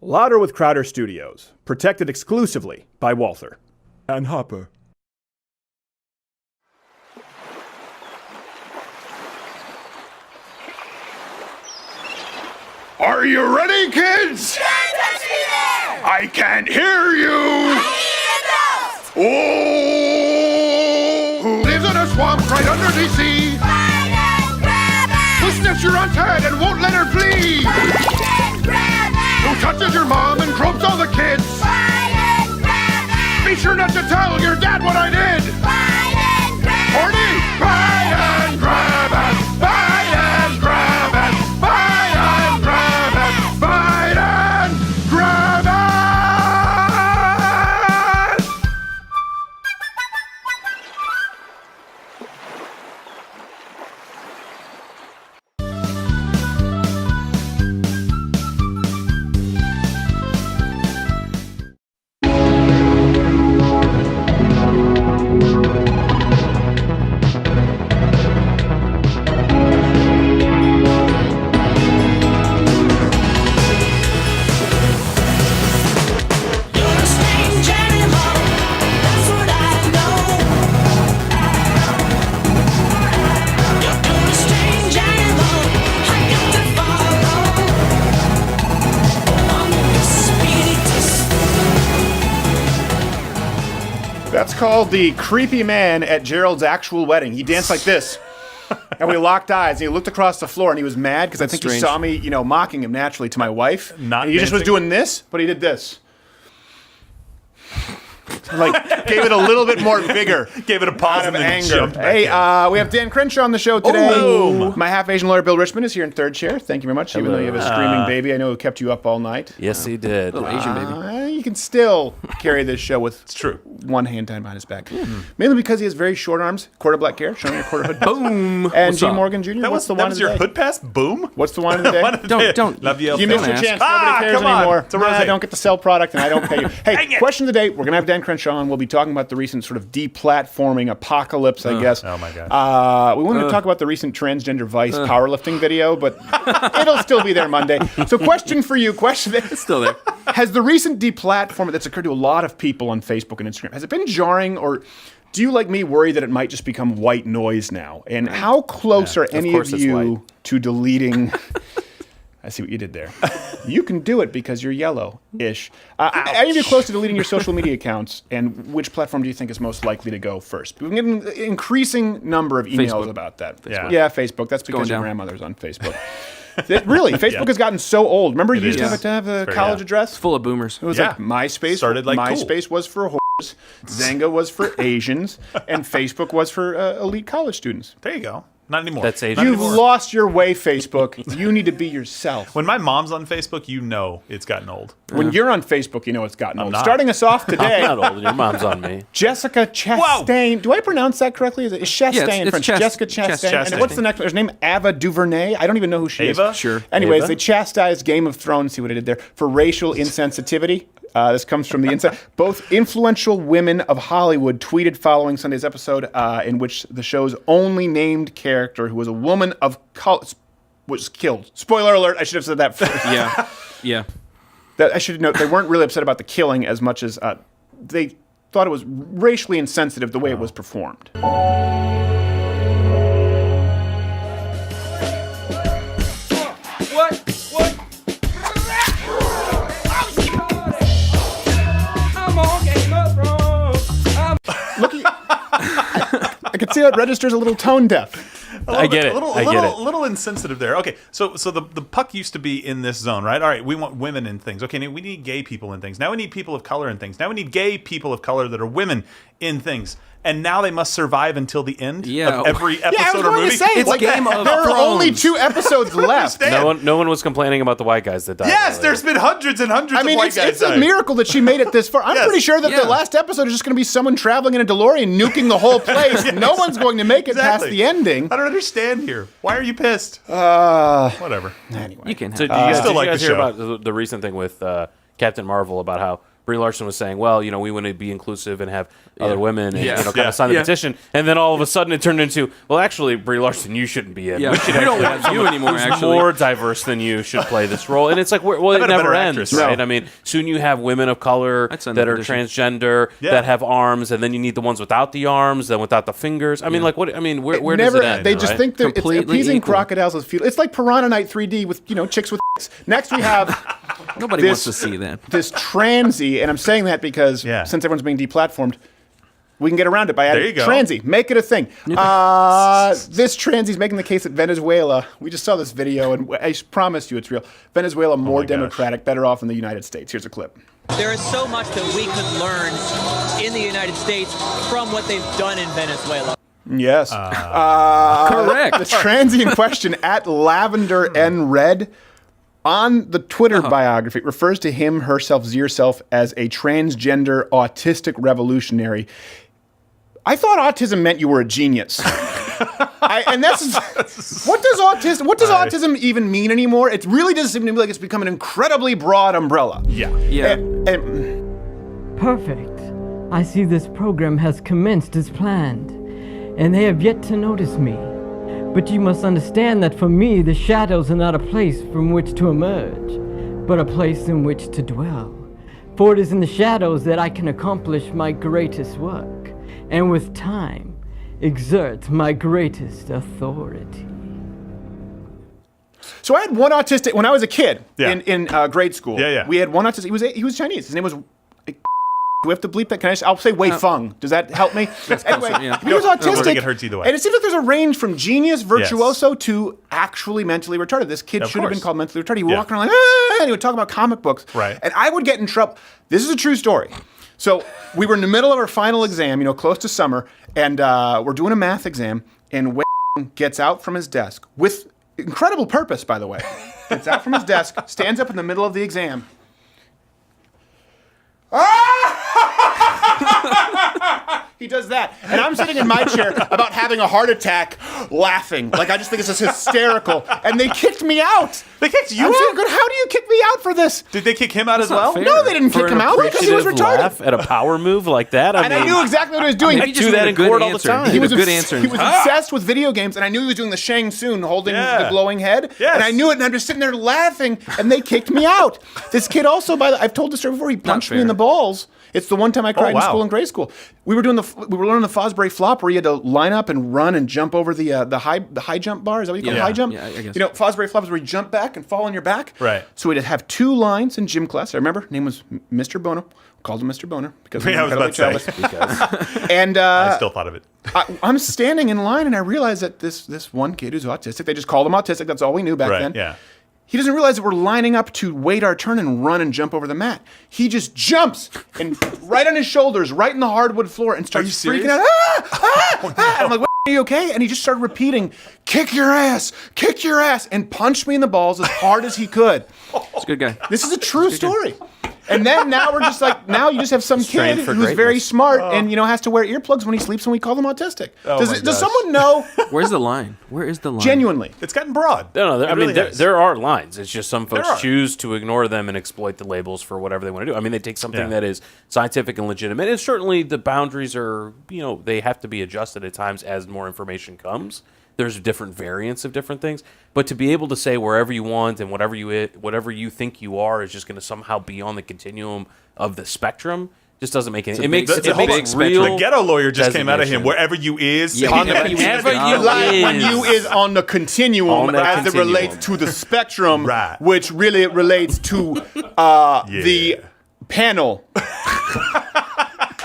Louder with Crowder Studios. Protected exclusively by Walther. And Hopper. Are you ready, kids? I can't hear you! Oh! Who lives in a swamp right under the sea? Who sniffs your aunt's head and won't let her flee? Who touches your mom and gropes all the kids? Be sure not to tell your dad what I did! Horny! Bite and grab it! Bite and grab it! Bite and grab it! Bite and grab it! That's called the creepy man at Gerald's actual wedding. He danced like this. And we locked eyes, and he looked across the floor, and he was mad because I think he saw me, mocking him naturally to my wife. Not and he just was doing this, but he did this. Like, gave it a little bit more vigor. Gave it a pause out of and then anger. jumped back Hey, in. we have Dan Crenshaw on the show today. Boom. My half-Asian lawyer, Bill Richmond, is here in third chair. Thank you very much. Even though you have a screaming baby, I know it kept you up all night. Yes, he did. Little Asian baby. You can still carry this show with It's true. one hand tied behind his back. Mainly because he has very short arms, quarter black hair, showing your quarter hood. Boom. And What's G. up? Morgan Jr., what's the that one was of your the day? hood pass? Boom? What's the one of the day? One of the day. Don't. Love you. You missed your ask. chance. Nobody cares come on. anymore. It's a rosé. I don't get to sell product, and I don't pay you. Hey, Dang it. question of the day. We're going to have Dan Crenshaw on. We'll be talking about the recent sort of deplatforming apocalypse, I guess. Oh, my gosh. We wanted to talk about the recent transgender Vice powerlifting video, but it'll still be there Monday. So question for you. It's still there. Has the recent deplatforming that's occurred to a lot of people on Facebook and Instagram, has it been jarring, or do you, like me, worry that it might just become white noise now? And how close are any of course it's you white. to deleting... I see what you did there. You can do it because you're yellow-ish. Any of you close to deleting your social media accounts, and which platform do you think is most likely to go first? We've been getting an increasing number of emails Facebook. about that. Yeah. Facebook. That's because going your down. grandmother's on Facebook. Really, Facebook has gotten so old. Remember, you used is. to have a Very, college yeah. address? Full of boomers. It was Yeah. like MySpace. Started like cool. MySpace was for whores, Zanga was for Asians, and Facebook was for elite college students. There you go. Not anymore. That's age. Not You've anymore. lost your way, Facebook. You need to be yourself. When my mom's on Facebook, you know it's gotten old. When you're on Facebook, you know it's gotten old. not. Starting us off today, I'm not old. Your mom's on me. Jessica Chastain. Do I pronounce that correctly? Is it Chastain Yeah, in it's French? Chas- Jessica Chastain. Chastain. And what's the next one? Her name Ava DuVernay. I don't even know who she Ava? is. Sure. Anyways, Ava? they chastised Game of Thrones. See what I did there for racial insensitivity. This comes from the inside. Both influential women of Hollywood tweeted following Sunday's episode, in which the show's only named character, who was a woman of color, was killed. Spoiler alert! I should have said that first. Yeah. Yeah. That I should note, they weren't really upset about the killing as much as they thought it was racially insensitive the way it was performed. Look, I can see how it registers a little tone deaf. I get it. I get it. A little insensitive there. Okay, so the puck used to be in this zone, right? All right, we want women in things. Okay, we need gay people in things. Now we need people of color in things. Now we need gay people of color that are women in things. And now they must survive until the end of every episode Yeah, I was or going movie. to say, It's like, Game of there are Thrones. only 2 episodes left. No one was complaining about the white guys that died. Yes, earlier. there's been hundreds and hundreds I mean, of white it's guys a dying. miracle that she made it this far. I'm Yes. pretty sure that Yeah. the last episode is just going to be someone traveling in a DeLorean, nuking the whole place. No one's going to make it past Exactly. the ending. I don't understand here. Why are you pissed? Whatever. Anyway. You can. So Have did you guys, still did you like guys the hear show. about the recent thing with Captain Marvel about how Brie Larson was saying, well, we want to be inclusive and have other women and kind of sign the Yeah. petition. And then all of a sudden it turned into, well, actually, Brie Larson, you shouldn't be in. Yeah, We should we don't actually want you anymore, who's actually. more diverse than you should play this role. And it's like, well, it bet a never better ends, actress, right? no. I mean, soon you have women of color I'd sign that the are petition. transgender, that have arms, and then you need the ones without the arms, then without the fingers. I mean, like, what? I mean, where does it end? They just right? think that it's Completely appeasing equal. crocodiles is futile. It's like Piranha Night 3D with chicks with. Next we have Nobody This- wants to see that. this transy, and I'm saying that because since everyone's being deplatformed, we can get around it by adding There you go. transy. Make it a thing. This transy's making the case that Venezuela. We just saw this video, and I promise you it's real. Venezuela more gosh. democratic, better off than the United States. Here's a clip. There is so much that we could learn in the United States from what they've done in Venezuela. Yes. Correct. The transy in question at Lavender N Red on the Twitter biography refers to him, herself, yourself as a transgender autistic revolutionary. I thought autism meant you were a genius. And that's what does autism even mean anymore? It really does seem to me like it's become an incredibly broad umbrella. Yeah. Yeah. And Perfect. I see this program has commenced as planned, and they have yet to notice me. But you must understand that for me, the shadows are not a place from which to emerge, but a place in which to dwell. For it is in the shadows that I can accomplish my greatest work, and with time, exert my greatest authority. so I had one autistic when I was a kid Yeah. in grade school. Yeah. We had one autistic. He was Chinese. His name was. Do we have to bleep that? I'll say Wei Feng. Does that help me? Anyway, yeah. he was I don't autistic. think it hurts either way. And it seems like there's a range from genius, virtuoso, to actually mentally retarded. This kid Of should have been course. called mentally retarded. He would Yeah. walk around like, ah, and he would talk about comic books. Right. And I would get in trouble. This is a true story. So we were in the middle of our final exam, close to summer, and we're doing a math exam, and Wei gets out from his desk with incredible purpose, by the way. Gets out from his desk, stands up in the middle of the exam. He does that. And I'm sitting in my chair about having a heart attack laughing. Like, I just think this is hysterical. And they kicked me out. They kicked you I'm out? saying, good, how do you kick me out for this? Did they kick him out as not well? fair. No, they didn't For kick an him out because he was appreciative retarded. laugh at a power move like that. And I knew exactly what he was doing. Maybe I just do made that a in good court all the answer. time. He He was was a good answer. He was obsessed with video games, and I knew he was doing the Shang Tsung, holding the glowing head. Yes. And I knew it, and I'm just sitting there laughing, and they kicked me out. This kid also, I've told this story before. He punched me in fair. the balls. It's the one time I cried in wow. school in grade school. We were learning the Fosbury flop, where you had to line up and run and jump over the high jump bar. Is that what you call it? Yeah. High jump? Yeah, I guess. Fosbury flop is where you jump back and fall on your back. Right. So we'd have 2 lines in gym class. I remember. Name was Mr. Bono. Called him Mr. Boner because Yeah, I was about to say. Because And I still thought of it. I'm standing in line, and I realize that this one kid who's autistic, they just called him autistic. That's all we knew back Right, then. yeah. He doesn't realize that we're lining up to wait our turn and run and jump over the mat. He just jumps and right on his shoulders, right in the hardwood floor, and starts Are you freaking serious? out. Ah! And I'm like, are you okay? And he just started repeating, kick your ass, and punched me in the balls as hard as he could. He's a good guy. This is a true story. And then now we're just like, now you just have some kid trained who's for very greatness. smart and has to wear earplugs when he sleeps, and we call them autistic. Oh does my does gosh. someone know Where's the line? Where is the line? genuinely? It's gotten broad. No, It I really mean, there, has. there are lines. It's just some folks There are. choose to ignore them and exploit the labels for whatever they want to do. I mean, they take something Yeah. that is scientific and legitimate, and certainly the boundaries are, they have to be adjusted at times as more information comes. There's different variants of different things, but to be able to say wherever you want and whatever you think you are is just going to somehow be on the continuum of the spectrum just doesn't make any. It makes it's a it makes big spectrum. real. The ghetto lawyer just came out of him. designation. Wherever you is. Yeah, On the Whenever you like when is. you is on the continuum On the as continuum. it relates to the spectrum, Right. which really relates to the panel.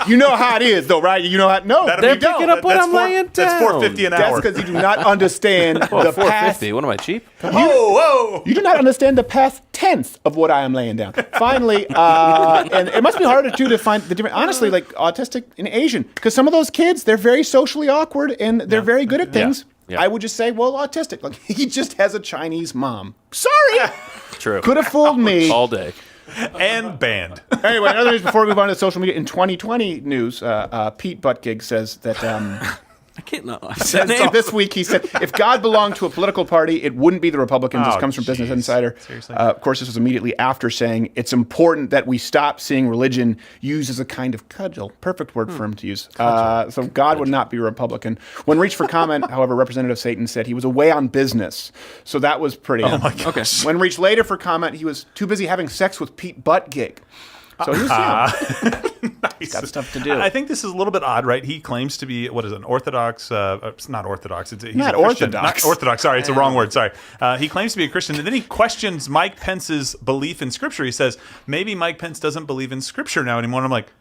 You know how it is, though, right? You know how. No, That'll They're be dope. picking up what That's I'm laying That's down. $4.50 an that's hour. because you do not understand Oh, the past. $4.50. What am I cheap? Whoa! You do not understand the past tense of what I am laying down. Finally, and it must be harder too to find the different. Honestly, like autistic and Asian, because some of those kids, they're very socially awkward and they're very good at things. Yeah. I would just say, well, autistic. Like he just has a Chinese mom. Sorry, True. could have fooled me. All day. And banned. Anyway, another news before we move on to social media. In 2020 news, Pete Buttigieg says that I can't know. This week he said, if God belonged to a political party, it wouldn't be the Republicans. This comes from Business Insider. Seriously? Of course, this was immediately after saying it's important that we stop seeing religion used as a kind of cudgel. Perfect word for him to use. So God would not be a Republican. When reached for comment, however, Representative Satan said he was away on business. So that was pretty. Oh my gosh. When reached later for comment, he was too busy having sex with Pete Buttigieg. So he was Nice. got stuff to do. I think this is a little bit odd, right? He claims to be what is it, an Orthodox? It's not Orthodox. He's Not a Christian. Orthodox. Not Orthodox. Sorry, it's the wrong word. Sorry. He claims to be a Christian, and then he questions Mike Pence's belief in Scripture. He says maybe Mike Pence doesn't believe in Scripture now anymore. And I'm like,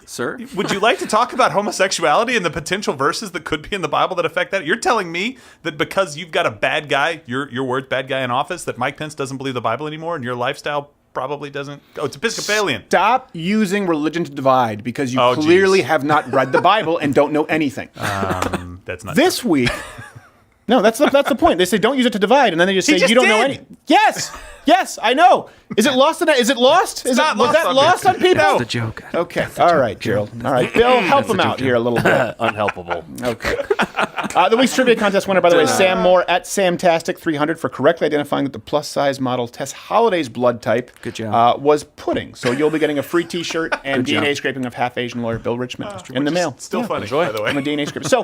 Sir? would you like to talk about homosexuality and the potential verses that could be in the Bible that affect that? You're telling me that because you've got a bad guy, your words, bad guy in office, that Mike Pence doesn't believe the Bible anymore, and your lifestyle probably doesn't. Oh, it's Episcopalian. Stop using religion to divide because you Oh, clearly geez. have not read the Bible and don't know anything. That's not This week, no, that's the point. They say don't use it to divide, and then they just say just you don't know did. anything. Yes, I know. Is it lost? Is it lost? Was not lost that on lost me. on people? No. The joke. Okay. All right, Gerald. All right, Bill, help him out here a little bit. Unhelpable. Okay. The week's trivia contest winner, by the way, is Sam Moore at Samtastic300 for correctly identifying that the plus-size model Tess Holliday's blood type Good job. was pudding. So you'll be getting a free T-shirt and Good job. DNA scraping of half-Asian lawyer Bill Richmond in the mail. Still funny, Enjoy. by the way. I'm a DNA scraper. So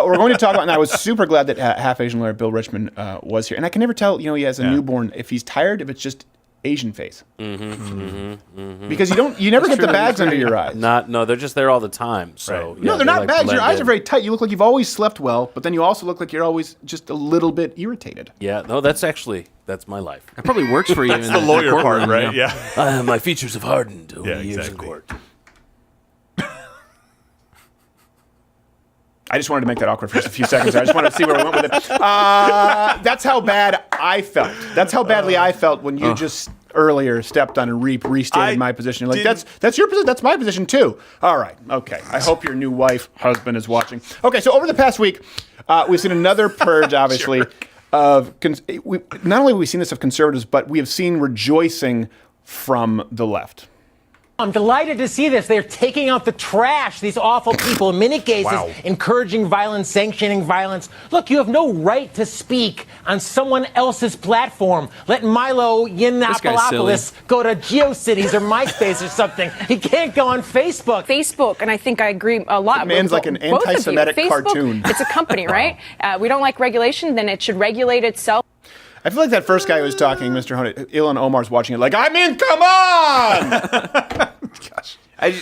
we're going to talk about, and I was super glad that half-Asian lawyer Bill Richmond was here. And I can never tell, he has a newborn, if he's tired, if it's just Asian face. Because you never get the bags under your eyes. No, they're just there all the time. So Right. yeah, No, they're not like bags. Your blend eyes are in. very tight. You look like you've always slept well, but then you also look like you're always just a little bit irritated. Yeah, no, that's my life. That probably works for you. That's in the lawyer courtroom, part, right? Yeah. My features have hardened over Yeah, the years exactly. in court. I just wanted to make that awkward for just a few seconds. I just wanted to see where we went with it. That's how bad I felt. That's how badly I felt when you just earlier stepped on and restated my position. You're like, that's your position. That's my position too. All right. Okay. I hope your new wife, husband is watching. Okay. So over the past week, we've seen another purge, obviously, of not only have we seen this of conservatives, but we have seen rejoicing from the left. I'm delighted to see this. They're taking out the trash, these awful people, in many cases, Wow. encouraging violence, sanctioning violence. Look, you have no right to speak on someone else's platform. Let Milo Yiannopoulos go to GeoCities or MySpace or something. He can't go on Facebook. Facebook, and I think I agree a lot. That man's with like an both of you. anti-Semitic Facebook, cartoon. It's a company, right? We don't like regulation, then it should regulate itself. I feel like that first guy who was talking, Mr. Honey, Ilan Omar's watching it like, I mean, come on! Gosh.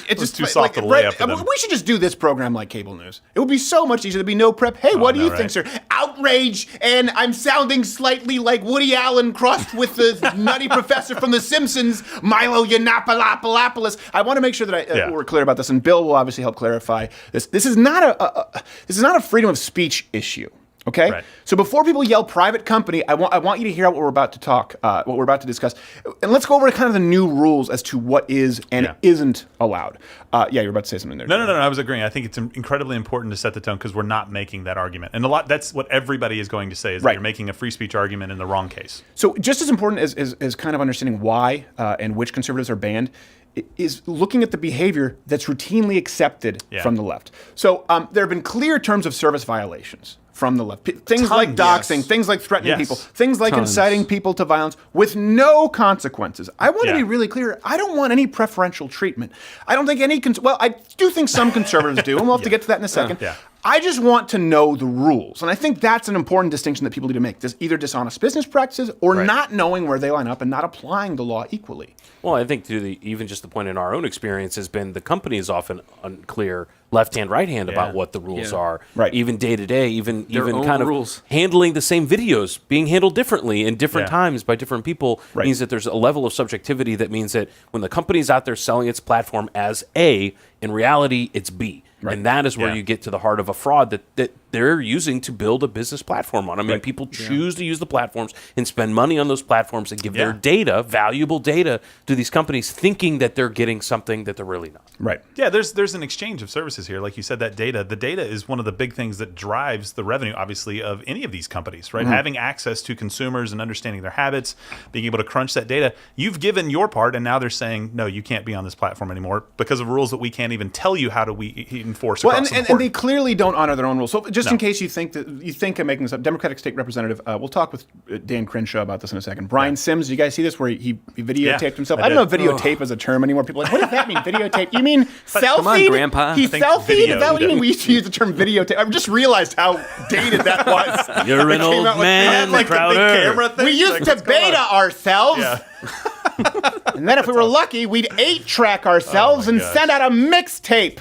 It's was too soft to lay up for them. We should just do this program like cable news. It would be so much easier. There'd be no prep. Hey, what do no, you think, right. sir? Outrage, and I'm sounding slightly like Woody Allen crossed with the nutty professor from The Simpsons, Milo Yiannopoulos. I want to make sure that we're clear about this, and Bill will obviously help clarify this. This is not a freedom of speech issue. Okay, Right. So before people yell "private company," I want you to hear what we're about to discuss, and let's go over kind of the new rules as to what is and isn't allowed. You're about to say something there. No. I was agreeing. I think it's incredibly important to set the tone because we're not making that argument, and that's what everybody is going to say is that you're making a free speech argument in the wrong case. So just as important as kind of understanding why and which conservatives are banned is looking at the behavior that's routinely accepted from the left. So there have been clear terms of service violations from the left. Things like doxing, things like threatening people, things like inciting people to violence with no consequences. I want to be really clear. I don't want any preferential treatment. I don't think any, I do think some conservatives do, and we'll have to get to that in a second. I just want to know the rules. And I think that's an important distinction that people need to make. There's either dishonest business practices or not knowing where they line up and not applying the law equally. Well, I think even just the point in our own experience has been the company is often unclear left hand, right hand about what the rules are. Right. Even day to day, even own kind of rules. handling the same videos being handled differently in different times by different people means that there's a level of subjectivity that means that when the company's out there selling its platform as A, in reality it's B. Right. And that is where you get to the heart of a fraud that they're using to build a business platform on. I mean, people choose to use the platforms and spend money on those platforms and give their data, valuable data, to these companies thinking that they're getting something that they're really not. Right. Yeah, there's an exchange of services here. Like you said, that data. The data is one of the big things that drives the revenue, obviously, of any of these companies, right? Having access to consumers and understanding their habits, being able to crunch that data. You've given your part, and now they're saying, no, you can't be on this platform anymore because of rules that we can't even tell you how to enforce Well, across the and board. they clearly don't honor their own rules. So just No. in case you think I'm making this up, Democratic State Representative, we'll talk with Dan Crenshaw about this in a second. Brian Sims, you guys see this where he videotaped himself? I don't know if videotape is a term anymore. People are like, what does that mean, videotape? You mean selfie? Come on, Grandpa. He I think selfied? video, Is that what you yeah. mean? We used to use the term videotape. I just realized how dated that was. You're They an came old out with man, that, like the big Crowder. camera thing. We used Like, to what's going beta on? ourselves. Yeah. And then if we were lucky, we'd 8-track ourselves Oh my and gosh. send out a mixtape.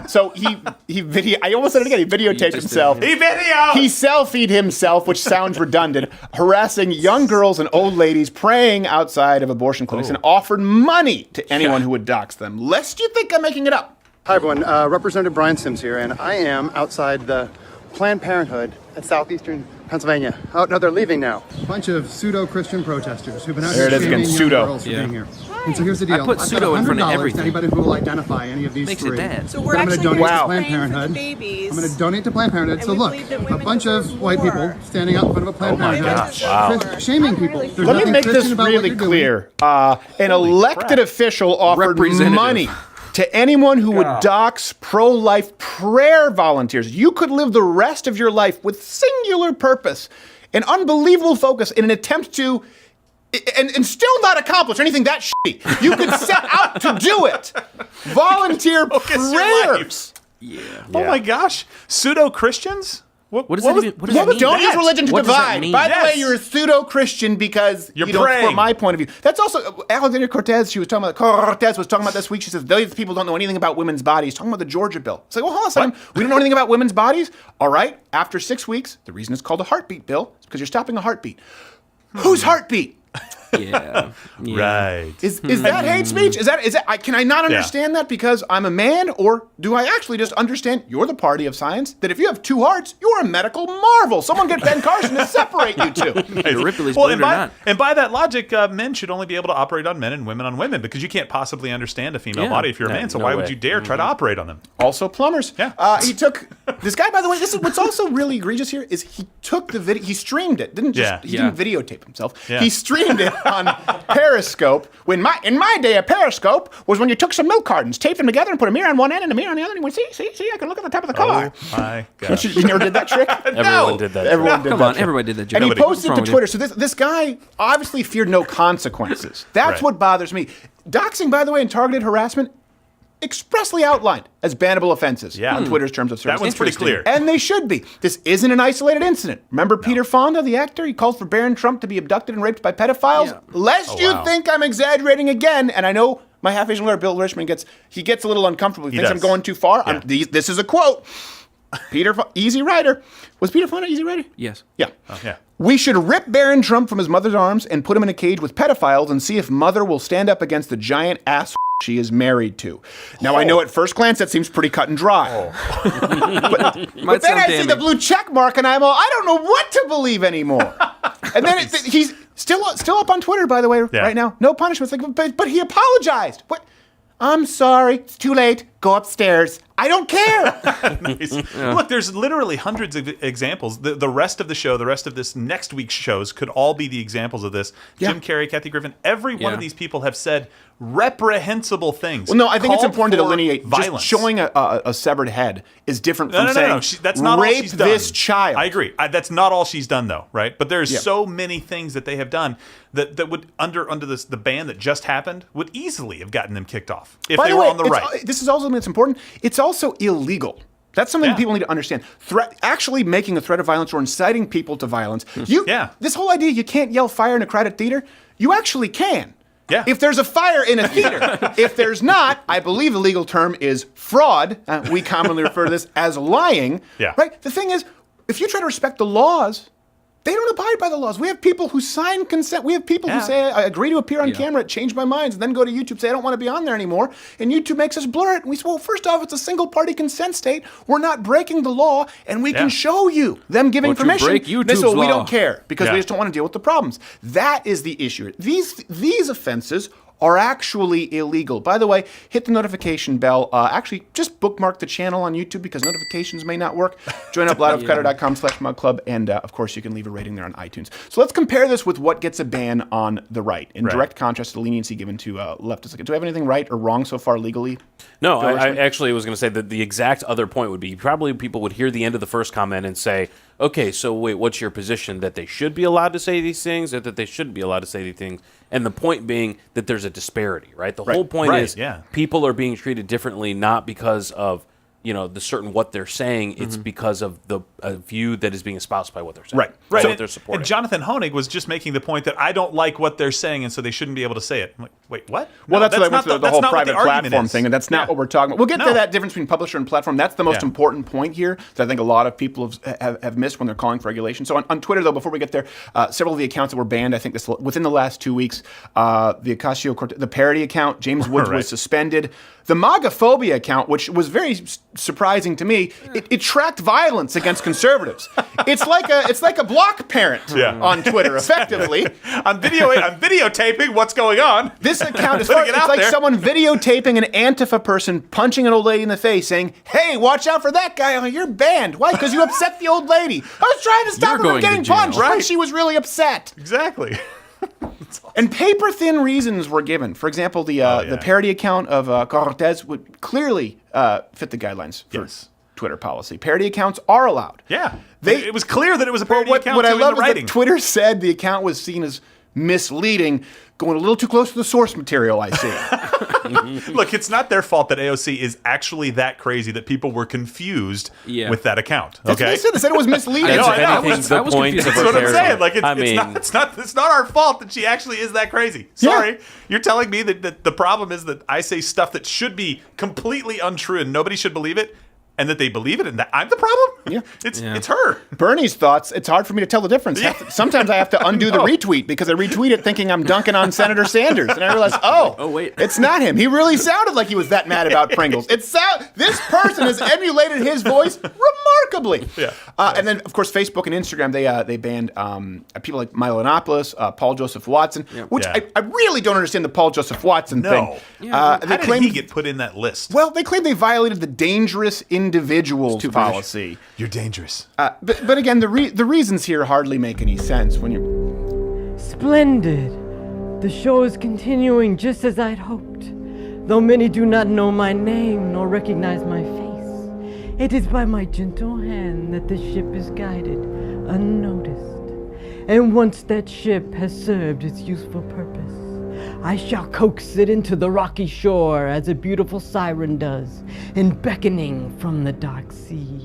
So he video. I almost said it again. He videotaped himself. He He selfied himself, which sounds redundant, harassing young girls and old ladies praying outside of abortion clinics and offered money to anyone who would dox them. Lest you think I'm making it up. Hi everyone, Representative Brian Sims here, and I am outside the Planned Parenthood at southeastern Pennsylvania. Oh no, they're leaving now. A bunch of pseudo-Christian protesters who've been out There it here is again, shaming young pseudo. girls for Yeah. being here. And so here's the deal. I put I've got pseudo in front of $100 everything. to anybody who will identify any of these Makes three. it bad. So we're I'm going to actually donate Wow. to Planned praying for the Parenthood. babies. I'm going to donate to Planned Parenthood. And So we look, believe that a women bunch of deserve white more. people standing up in front of a Planned my Parenthood, gosh. Wow. shaming people. There's Let me nothing make Christian this about what really you're doing. clear. An elected official offered Representative. money to anyone who would dox pro-life prayer volunteers. You could live the rest of your life with singular purpose and unbelievable focus in an attempt to, and still not accomplish anything that shitty. You could set out to do it. Volunteer Focus your prayers. Oh my gosh. Pseudo Christians? What does that was- even? What does that mean? Don't use religion to What does that divide. mean? By the way, Yes. you're a pseudo-Christian because You're you don't support praying. my point of view. That's also Alexandria Cortez. She was talking about Cortez was talking about this week. She says those people don't know anything about women's bodies. Talking about the Georgia bill. It's like, well, hold on a second. We don't know anything about women's bodies. All right. After 6 weeks, the reason it's called a heartbeat bill is because you're stopping a heartbeat. Whose heartbeat? Yeah. Right. Is that hate speech? Is that can I not understand that because I'm a man, or do I actually just understand you're the party of science that if you have two hearts, you're a medical marvel? Someone get Ben Carson to separate you two. The Ripley's, Well, believe it or not. and by that logic, men should only be able to operate on men and women on women because you can't possibly understand a female Yeah. body if you're a No, man. So no why would way. you dare try to operate on them? Also plumbers. Yeah. He took this guy. By the way, this is what's also really egregious here is he took the video. He streamed it. Didn't just Yeah. he didn't videotape himself. Yeah. He streamed it on Periscope. In my day, a Periscope was when you took some milk cartons, taped them together, and put a mirror on one end and a mirror on the other, and you went, see, I can look at the top of the car. Oh my gosh. You never did that trick? Everyone did that. Everyone did Come that on, trick. everybody did that joke. And he Nobody- posted What's to wrong with Twitter. So this guy obviously feared no consequences. That's Right. what bothers me. Doxing, by the way, and targeted harassment expressly outlined as bannable offenses Yeah. on Twitter's terms of service. That one's pretty clear. And they should be. This isn't an isolated incident. Remember Peter Fonda, the actor? He called for Barron Trump to be abducted and raped by pedophiles. Yeah. Lest you wow. think I'm exaggerating again, and I know my half-Asian lawyer, Bill Richmond, gets a little uncomfortable. He thinks I'm does. going too far. Yeah. This is a quote. Easy Rider. Was Peter Fonda Easy Rider? Yes. Yeah. Yeah. We should rip Barron Trump from his mother's arms and put him in a cage with pedophiles and see if mother will stand up against the giant ass she is married to. Now, I know at first glance that seems pretty cut and dry. But then sound I see the damning. blue check mark and I'm all, I don't know what to believe anymore. And then he's still up on Twitter, by the way, Yeah. right now. No punishment. It's like, but he apologized. What? I'm sorry. It's too late. Go upstairs. I don't care. Nice. Look, there's literally hundreds of examples. The rest of the show, the rest of this next week's shows could all be the examples of this. Yeah. Jim Carrey, Kathy Griffin, every one Yeah. of these people have said reprehensible things. Well, no, I think it's called important to for delineate. violence. Just showing a severed head is different from No. saying That's not all rape she's done. this child. I agree. That's not all she's done, though, right? But there's Yeah. so many things that they have done that would under the ban that just happened would easily have gotten them kicked off if By they the were way, on the right. this is also something that's important. It's also illegal. That's something Yeah. people need to understand. Actually making a threat of violence or inciting people to violence. Yeah. This whole idea you can't yell fire in a crowded theater, you actually can. Yeah. If there's a fire in a theater. If there's not, I believe the legal term is fraud. We commonly refer to this as lying. Yeah. Right? The thing is, if you try to respect the laws, they don't abide by the laws. We have people who sign consent. We have people who Yeah. say, I agree to appear on camera, change my mind, and then go to YouTube, say, I don't want to be on there anymore. And YouTube makes us blur it. And we say, well, first off, it's a single-party consent state. We're not breaking the law, and we Yeah. can show you them giving Won't you permission. break They YouTube's say, well, we law? don't care because Yeah. we just don't want to deal with the problems. That is the issue. These offenses are actually illegal. By the way, hit the notification bell. Actually, just bookmark the channel on YouTube because notifications may not work. Join up loudofcutter.com/mugclub, and of course, you can leave a rating there on iTunes. So let's compare this with what gets a ban on the right, in direct contrast to the leniency given to leftists. Do I have anything right or wrong so far legally? No, I actually was going to say that the exact other point would be probably people would hear the end of the first comment and say, okay, so wait, what's your position? That they should be allowed to say these things or that they shouldn't be allowed to say these things? And the point being that there's a disparity, right? The whole point is people are being treated differently not because of the certain what they're saying, it's because of the view that is being espoused by what they're saying. Right. So what they're supporting. And Jonathan Hoenig was just making the point that I don't like what they're saying, and so they shouldn't be able to say it. I'm like, wait, what? Well, No, that's what I went to the whole private platform thing, and that's not what we're talking about. We'll get to that difference between publisher and platform. That's the most important point here that I think a lot of people have missed when they're calling for regulation. So on Twitter, though, before we get there, several of the accounts that were banned, I think within the last 2 weeks, the Ocasio-Cortez, the parody account, James Woods was suspended. The MAGAphobia account, which was very surprising to me, it tracked violence against conservatives. It's like a block parent on Twitter, effectively. I'm videotaping what's going on. This account is like someone videotaping an Antifa person punching an old lady in the face, saying, "Hey, watch out for that guy! You're banned. Why? Because you upset the old lady. I was trying to stop her from getting punched, but she was really upset." Exactly. Awesome. And paper-thin reasons were given. For example, the parody account of Cortez would clearly fit the guidelines for Twitter policy. Parody accounts are allowed. Yeah. It was clear that it was a parody account. What I love is writing. that Twitter said the account was seen as misleading, going a little too close to the source material, I see. Look, it's not their fault that AOC is actually that crazy that people were confused with that account. Okay, That's what they said it was misleading. I know. That's what I'm saying. Like, it's not our fault that she actually is that crazy. Sorry, you're telling me that the problem is that I say stuff that should be completely untrue and nobody should believe it, and that they believe it, and that I'm the problem? Yeah. It's her. Bernie's thoughts, it's hard for me to tell the difference. Sometimes I have to undo the retweet because I retweet it thinking I'm dunking on Senator Sanders. And I realize, wait, it's not him. He really sounded like he was that mad about Pringles. This person has emulated his voice remarkably. Yeah. And then, of course, Facebook and Instagram, they banned people like Milo Yiannopoulos, Paul Joseph Watson, which I really don't understand the Paul Joseph Watson thing. How did he get put in that list? Well, they claim they violated the dangerous individuals policy. You're dangerous. But again, the reasons here hardly make any sense when you. Splendid. The show is continuing just as I'd hoped. Though many do not know my name nor recognize my face, it is by my gentle hand that the ship is guided unnoticed. And once that ship has served its useful purpose, I shall coax it into the rocky shore as a beautiful siren does in beckoning from the dark seas.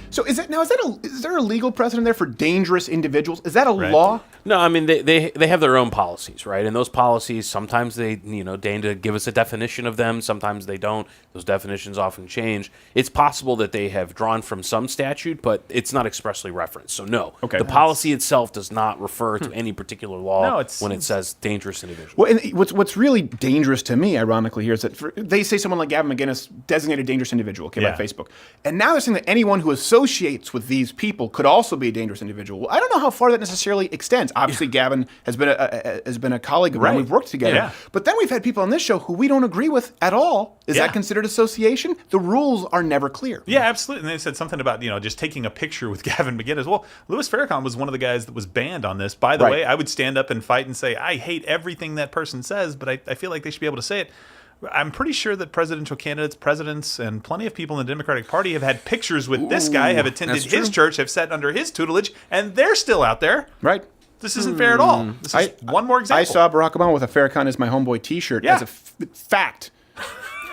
So is there a legal precedent there for dangerous individuals? Is that a law? No, I mean they have their own policies, right? And those policies sometimes they deign to give us a definition of them, sometimes they don't. Those definitions often change. It's possible that they have drawn from some statute, but it's not expressly referenced. So no, the policy itself does not refer to any particular law when it says dangerous individual. Well, and what's really dangerous to me, ironically, here is that they say someone like Gavin McInnes designated dangerous individual by Facebook, and now they're saying that anyone who associates with these people could also be a dangerous individual. Well, I don't know how far that necessarily extends. Obviously, Gavin has been a colleague of mine. We've worked together. Yeah. But then we've had people on this show who we don't agree with at all. Is that considered association? The rules are never clear. Yeah, absolutely. And they said something about just taking a picture with Gavin McInnes. Well, Louis Farrakhan was one of the guys that was banned on this. By the way, I would stand up and fight and say, I hate everything that person says, but I feel like they should be able to say it. I'm pretty sure that presidential candidates, presidents, and plenty of people in the Democratic Party have had pictures with this guy, have attended his church, have sat under his tutelage, and they're still out there. Right. This isn't fair at all. This is one more example. I saw Barack Obama with a Farrakhan is my homeboy t-shirt as a fact.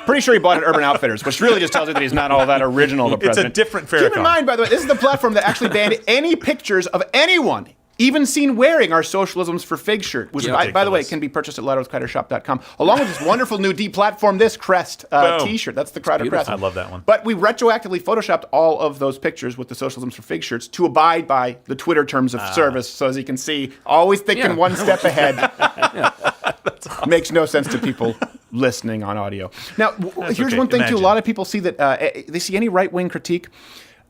Pretty sure he bought it at Urban Outfitters, which really just tells you that he's not all that original. The president. It's a different Farrakhan. Keep in mind, by the way, this is the platform that actually banned any pictures of anyone even seen wearing our Socialism's for Fig shirt, which, by the way, can be purchased at loudofcutter.com, along with this wonderful new Deplatform This Crest t-shirt. That's the Crowder Crest. I love that one. But we retroactively photoshopped all of those pictures with the Socialism's for Fig shirts to abide by the Twitter terms of service. So as you can see, always thinking one step ahead. That's awesome. Makes no sense to people listening on audio. Now, here's one thing, too. A lot of people see that they see any right-wing critique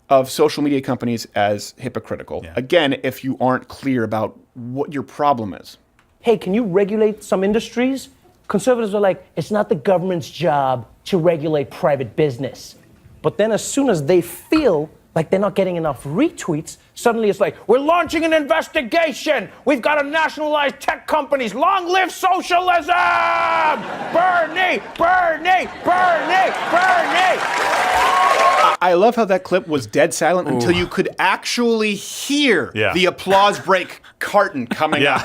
of social media companies as hypocritical. Again, if you aren't clear about what your problem is. hey, can you regulate some industries? Conservatives are like, it's not the government's job to regulate private business. But then as soon as they feel like they're not getting enough retweets, suddenly it's like, we're launching an investigation. We've got to nationalize tech companies. Long live socialism! Bernie, Bernie, Bernie, Bernie! I love how that clip was dead silent until you could actually hear the applause break carton coming up.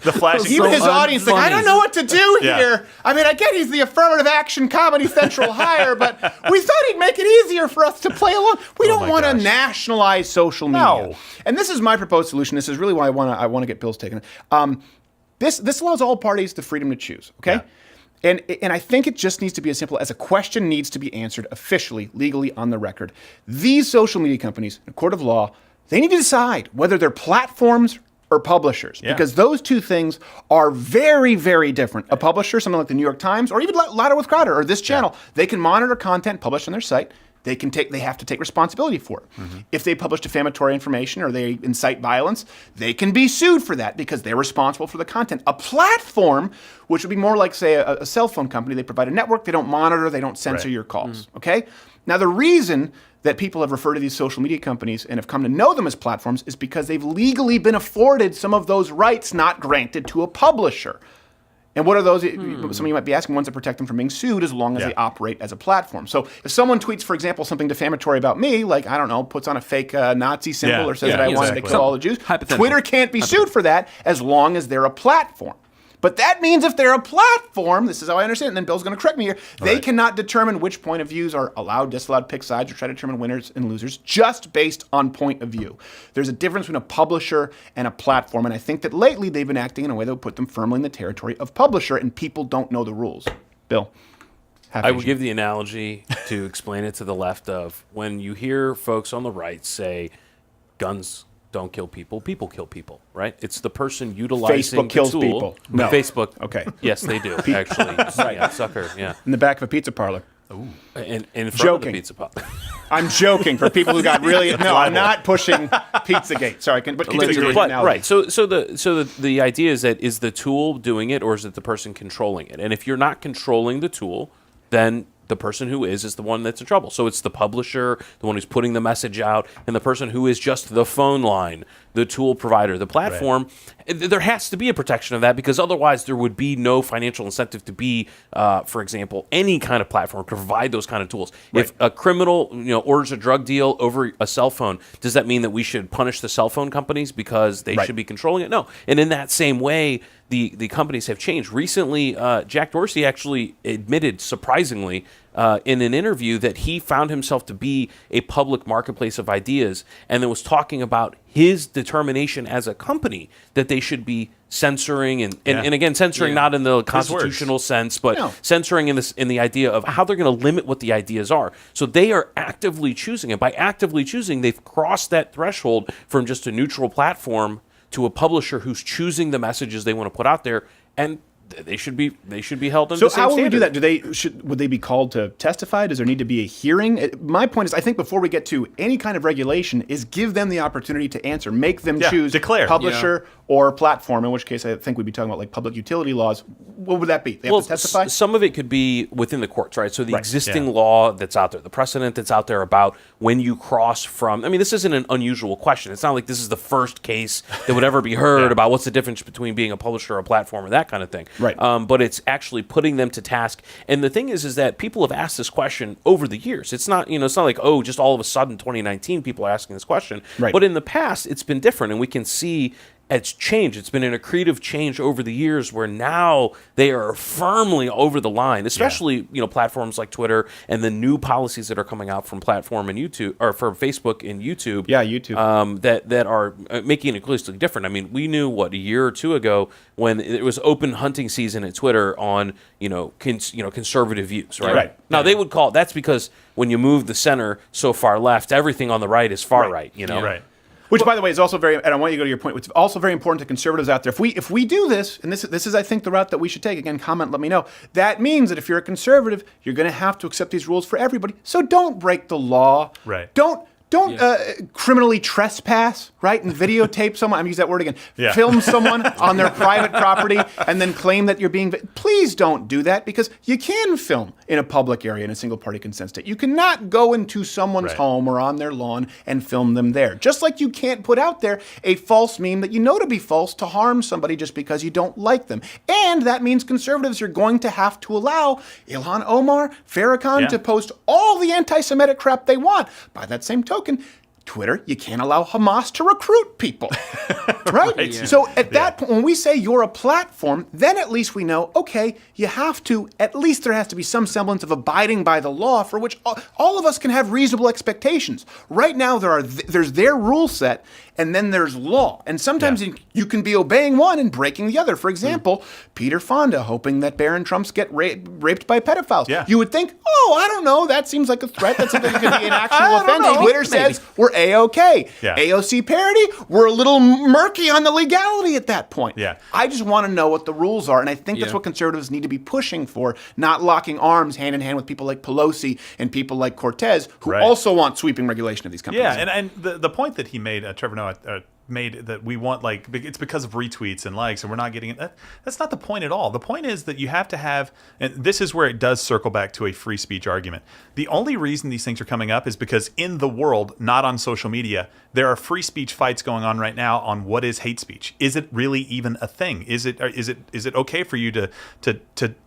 The flashing. Even his audience, like, I don't know what to do here. I mean, I get he's the affirmative action Comedy Central hire, but we thought he'd make it easier for us to play along. We don't want to nationalize social media. No. And this is my proposed solution. This is really why I want to get Bill's take on it. This allows all parties the freedom to choose, okay? Yeah. And I think it just needs to be as simple as a question needs to be answered officially, legally, on the record. These social media companies, in a court of law, they need to decide whether they're platforms or publishers, because those two things are very, very different. A publisher, something like the New York Times, or even Louder with Crowder, or this channel, they can monitor content published on their site. They have to take responsibility for it. If they publish defamatory information or they incite violence, they can be sued for that because they're responsible for the content. A platform, which would be more like, say, a cell phone company, they provide a network, they don't monitor, they don't censor your calls, okay? Now, the reason that people have referred to these social media companies and have come to know them as platforms is because they've legally been afforded some of those rights not granted to a publisher. And what are those? Some of you might be asking, ones that protect them from being sued as long as they operate as a platform. So if someone tweets, for example, something defamatory about me, like, I don't know, puts on a fake Nazi symbol or says that I wanted to kill all the Jews, Twitter can't be sued for that as long as they're a platform. But that means if they're a platform, this is how I understand it, and then Bill's going to correct me here, they cannot determine which point of views are allowed, disallowed, pick sides, or try to determine winners and losers just based on point of view. There's a difference between a publisher and a platform, and I think that lately they've been acting in a way that would put them firmly in the territory of publisher, and people don't know the rules. Bill. I would give the analogy to explain it to the left of when you hear folks on the right say guns don't kill people, people kill people, right? It's the person utilizing Facebook kills the tool. people. No. Facebook. Okay. Yes, they do, actually. Yeah, sucker, yeah. In the back of a pizza parlor. Ooh. And in front of the pizza parlor. I'm joking for people who got really... No, I'm not pushing Pizzagate. Sorry, but continue. Right. So the idea is that is the tool doing it or is it the person controlling it? And if you're not controlling the tool, then the person who is the one that's in trouble. So it's the publisher, the one who's putting the message out, and the person who is just the phone line, the tool provider, the platform. Right. There has to be a protection of that because otherwise there would be no financial incentive to be, for example, any kind of platform to provide those kind of tools. Right. If a criminal, orders a drug deal over a cell phone, does that mean that we should punish the cell phone companies because they should be controlling it? No. And in that same way, the companies have changed. Recently, Jack Dorsey actually admitted, surprisingly, in an interview that he found himself to be a public marketplace of ideas and then was talking about his determination as a company that they should be censoring and again, censoring not in the constitutional sense, but censoring in the idea of how they're going to limit what the ideas are. So they are actively choosing, and by actively choosing, they've crossed that threshold from just a neutral platform to a publisher who's choosing the messages they want to put out there, and they should be held under the same standard. So how will we do that? Would they be called to testify? Does there need to be a hearing? My point is, I think before we get to any kind of regulation, is give them the opportunity to answer, make them choose publisher or platform. In which case, I think we'd be talking about like public utility laws. What would that be? They have to testify. Some of it could be within the courts, right? So the existing law that's out there, the precedent that's out there about when you cross from. I mean, this isn't an unusual question. It's not like this is the first case that would ever be heard about what's the difference between being a publisher or a platform or that kind of thing. Right. But it's actually putting them to task. And the thing is that people have asked this question over the years. It's not, it's not like, just all of a sudden 2019 people are asking this question. Right. But in the past, it's been different. And we can see it's changed. It's been an accretive change over the years where now they are firmly over the line, especially, platforms like Twitter and the new policies that are coming out from platform and YouTube or from Facebook and YouTube. Yeah, YouTube. That are making it completely different. I mean, we knew a year or two ago when it was open hunting season at Twitter on, conservative views, right? Right. Now they would call it, that's because when you move the center so far left, everything on the right is far right, Right. Which, by the way, is also very, and I want you to go to your point, it's also very important to conservatives out there. If we do this, and this is, I think, the route that we should take, again, comment, let me know, that means that if you're a conservative, you're going to have to accept these rules for everybody. So don't break the law. Right. Don't don't criminally trespass, right, and videotape someone. I'm using that word again. Yeah. Film someone on their private property and then claim that you're being. Please don't do that, because you can film in a public area in a single-party consent state. You cannot go into someone's home or on their lawn and film them there. Just like you can't put out there a false meme that you know to be false to harm somebody just because you don't like them. And that means conservatives are going to have to allow Ilhan Omar, Farrakhan to post all the anti-Semitic crap they want. By that same token, Twitter, you can't allow Hamas to recruit people, right? Yeah. So at that point, when we say you're a platform, then at least we know, okay, you have to, at least there has to be some semblance of abiding by the law for which all of us can have reasonable expectations. Right now, there's their rule set, and then there's law. And sometimes you can be obeying one and breaking the other. For example, Peter Fonda hoping that Barron Trumps get raped by pedophiles. Yeah. You would think, oh, I don't know, that seems like a threat. That seems like it could be an actual offense. Twitter says we're A-OK. Yeah. AOC parody, we're a little murky on the legality at that point. Yeah. I just want to know what the rules are, and I think that's what conservatives need to be pushing for, not locking arms hand in hand with people like Pelosi and people like Cortez, who also want sweeping regulation of these companies. Yeah, and the point that he made, Trevor Noah made, that we want, like, it's because of retweets and likes and we're not getting it. That's not the point at all. The point is that you have to have, and this is where it does circle back to a free speech argument. The only reason these things are coming up is because in the world, not on social media, there are free speech fights going on right now on what is hate speech. Is it really even a thing? Is it okay for you to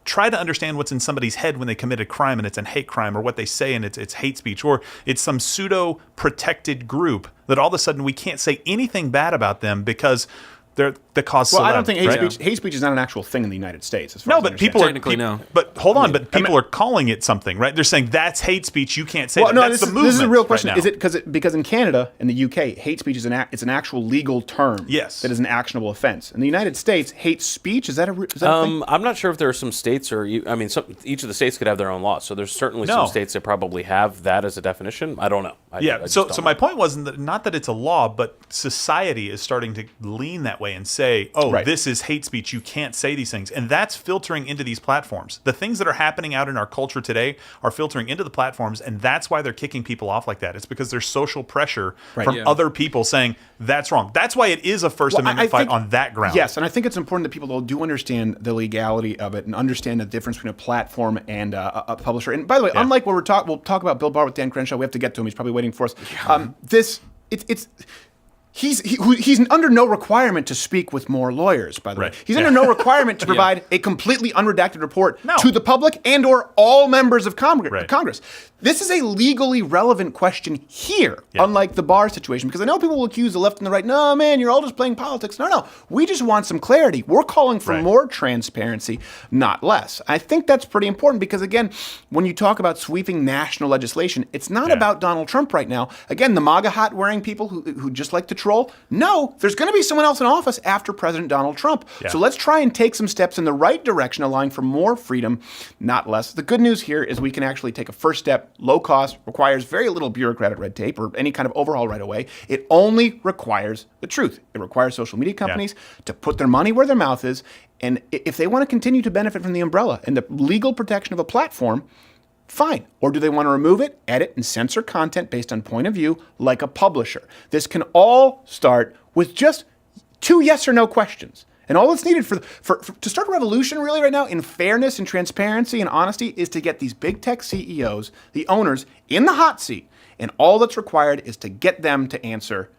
try to understand what's in somebody's head when they commit a crime and it's a hate crime, or what they say and it's hate speech, or it's some pseudo protected group that all of a sudden we can't say anything bad about them because they're the cause. Well, I don't think hate speech is not an actual thing in the United States. As far as I understand. People are technically no. But hold on, but people are calling it something, right? They're saying that's hate speech. You can't say that. No, That's the movement. this is a real question. Right Is it because in Canada and the UK, hate speech is it's an actual legal term? Yes. That is an actionable offense. In the United States, hate speech is that a thing? I'm not sure if there are some states, or each of the states could have their own laws. So there's certainly some states that probably have that as a definition. I don't know. So my point wasn't that, not that it's a law, but society is starting to lean that way and say, this is hate speech. You can't say these things. And that's filtering into these platforms. The things that are happening out in our culture today are filtering into the platforms, and that's why they're kicking people off like that. It's because there's social pressure from other people saying that's wrong. That's why it is a First Amendment fight on that ground. Yes, and I think it's important that people do understand the legality of it and understand the difference between a platform and a publisher. And by the way, unlike what we'll talk about Bill Barr with Dan Crenshaw. We have to get to him. He's probably waiting for us. He's under no requirement to speak with more lawyers, by the way. He's under no requirement to provide a completely unredacted report to the public and or all members of Congress. This is a legally relevant question here, unlike the Barr situation, because I know people will accuse the left and the right, no, man, you're all just playing politics. No, we just want some clarity. We're calling for more transparency, not less. I think that's pretty important because, again, when you talk about sweeping national legislation, it's not about Donald Trump right now. Again, the MAGA hat wearing people who just like to troll. No, there's going to be someone else in office after President Donald Trump. So let's try and take some steps in the right direction, allowing for more freedom, not less. The good news here is we can actually take a first step. Low cost, requires very little bureaucratic red tape or any kind of overhaul right away. It only requires the truth. It requires social media companies to put their money where their mouth is. And if they want to continue to benefit from the umbrella and the legal protection of a platform, fine. Or do they want to remove it, edit, and censor content based on point of view like a publisher? This can all start with just 2 yes or no questions. And all that's needed for to start a revolution really right now in fairness and transparency and honesty is to get these big tech CEOs, the owners, in the hot seat. And all that's required is to get them to answer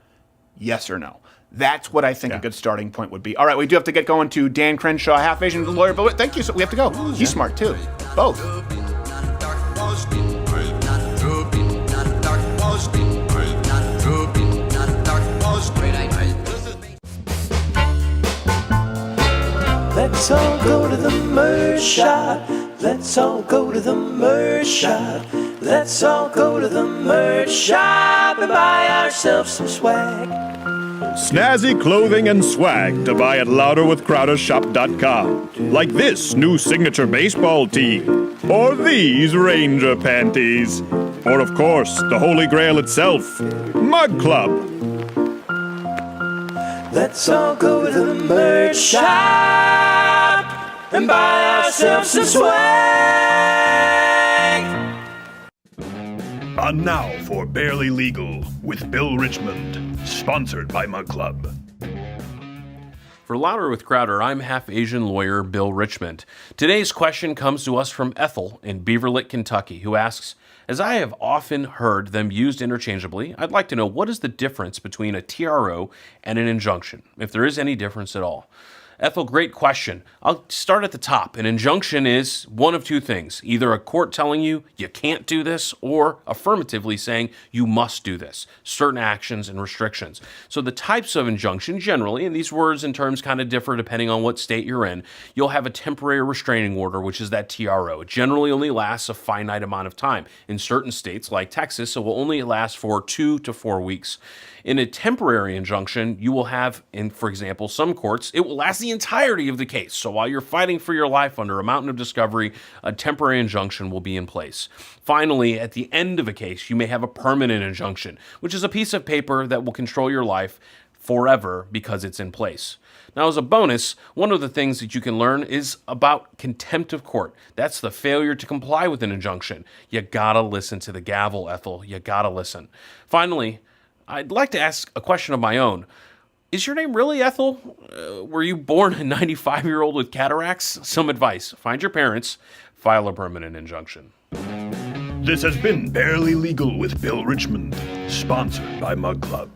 yes or no. That's what I think a good starting point would be. All right, we do have to get going to Dan Crenshaw, half Asian lawyer, but thank you. So we have to go. He's smart too. Both. Let's all go to the merge shop. Let's all go to the merge shop. Let's all go to the merge shop and buy ourselves some swag. Snazzy clothing and swag to buy at louderwithcrowdershop.com. Like this new signature baseball tee, or these Ranger panties, or of course, the Holy Grail itself, Mug Club. Let's all go to the merch shop and buy ourselves some swag. And now for Barely Legal with Bill Richmond, sponsored by Mug Club. For Louder with Crowder, I'm half-Asian lawyer Bill Richmond. Today's question comes to us from Ethel in Beaverlick, Kentucky, who asks, as I have often heard them used interchangeably, I'd like to know what is the difference between a TRO and an injunction, if there is any difference at all. Ethel, great question. I'll start at the top. An injunction is one of two things. Either a court telling you can't do this, or affirmatively saying you must do this. Certain actions and restrictions. So the types of injunction generally, and these words and terms kind of differ depending on what state you're in, you'll have a temporary restraining order, which is that TRO. It generally only lasts a finite amount of time. In certain states, like Texas, it will only last for 2 to 4 weeks. In a temporary injunction, you will have, in, for example, some courts, it will last the entirety of the case. So while you're fighting for your life under a mountain of discovery, a temporary injunction will be in place. Finally, at the end of a case, you may have a permanent injunction, which is a piece of paper that will control your life forever because it's in place. Now, as a bonus, one of the things that you can learn is about contempt of court. That's the failure to comply with an injunction. You gotta listen to the gavel, Ethel. You gotta listen. Finally, I'd like to ask a question of my own. Is your name really Ethel? Were you born a 95-year-old with cataracts? Some advice. Find your parents. File a permanent injunction. This has been Barely Legal with Bill Richmond, sponsored by Mug Club.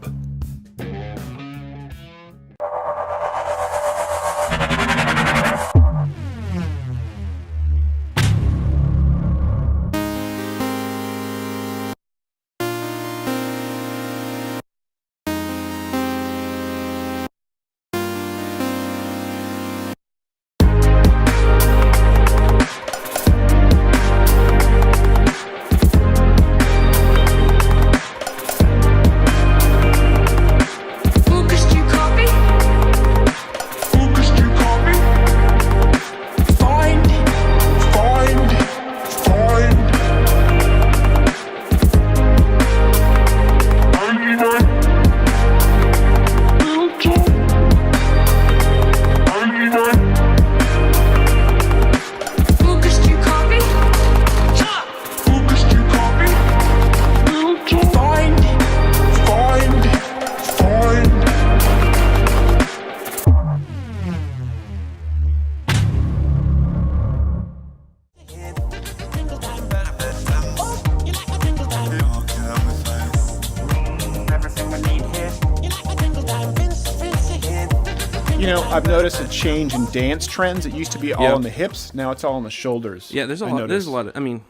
You know, I've noticed a change in dance trends. It used to be all on the hips. Now it's all on the shoulders. Yeah, there's a lot. There's a lot. I mean,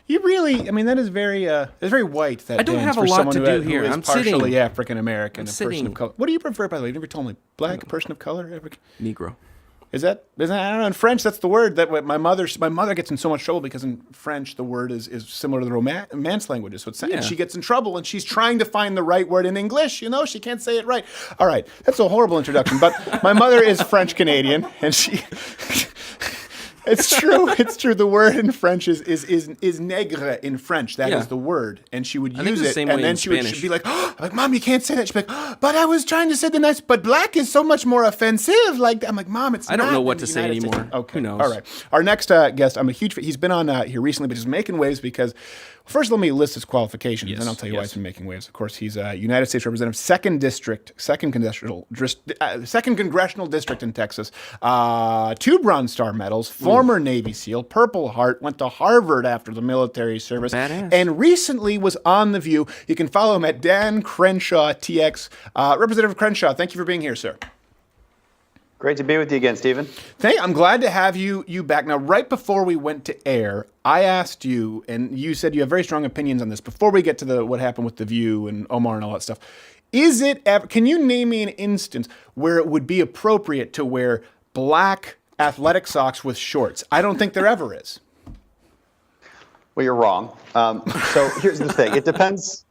you really. I mean, that is very. It's very white. That I don't dance have a for lot someone to who, do who here. is I'm partially sitting. African American, a person sitting. of color. What do you prefer, by the way? You never told me. Black, person of color, African. Negro. Is that I don't know, in French that's the word that my mother gets in so much trouble because in French the word is similar to the Romance languages. So it's, and she gets in trouble and she's trying to find the right word in English, you know, she can't say it right. All right, that's a horrible introduction, but my mother is French Canadian and she It's true. It's true. The word in French is nègre in French. That is the word, and she would use it, and then she would be like, oh, like, "Mom, you can't say that." She'd be like, oh, "But I was trying to say the nice." But black is so much more offensive. Like I'm like, "Mom, it's." I don't not know in what the to say United States." anymore. Okay, Who knows? All right. Our next guest, I'm a huge. He's been on here recently, but he's making waves because. First, let me list his qualifications, and then I'll tell you why he's been making waves. Of course, he's a United States Representative, second congressional district in Texas, 2 Bronze Star medals, former Navy SEAL, Purple Heart, went to Harvard after the military service, and recently was on The View. You can follow him at Dan Crenshaw TX. Representative Crenshaw, thank you for being here, sir. Great to be with you again, Stephen. I'm glad to have you back. Now, right before we went to air, I asked you, and you said you have very strong opinions on this. Before we get to what happened with The View and Omar and all that stuff, can you name me an instance where it would be appropriate to wear black athletic socks with shorts? I don't think there ever is. Well, you're wrong. So here's the thing. It depends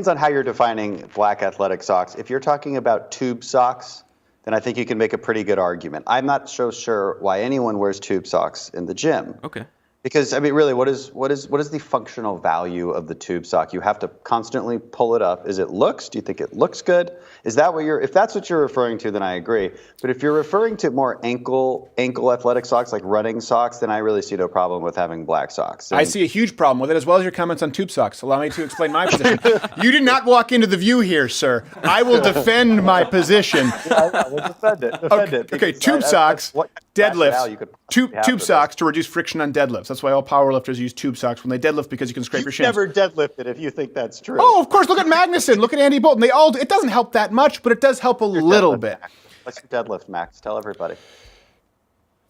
on how you're defining black athletic socks. If you're talking about tube socks, then I think you can make a pretty good argument. I'm not so sure why anyone wears tube socks in the gym. Okay. Because I mean, really, what is the functional value of the tube sock? You have to constantly pull it up. Is it looks? Do you think it looks good? Is that what if that's what you're referring to, then I agree. But if you're referring to more ankle athletic socks, like running socks, then I really see no problem with having black socks. I see a huge problem with it, as well as your comments on tube socks. Allow me to explain my position. You did not walk into the View here, sir. I will defend my position. We'll defend it. Okay, tube socks, deadlifts. Tube socks to reduce friction on deadlifts. That's why all powerlifters use tube socks when they deadlift, because you can scrape your shins. Never deadlifted if you think that's true. Oh, of course. Look at Magnuson. Look at Andy Bolton. They all. It doesn't help that much, but it does help a little bit. What's your deadlift, Max? Tell everybody.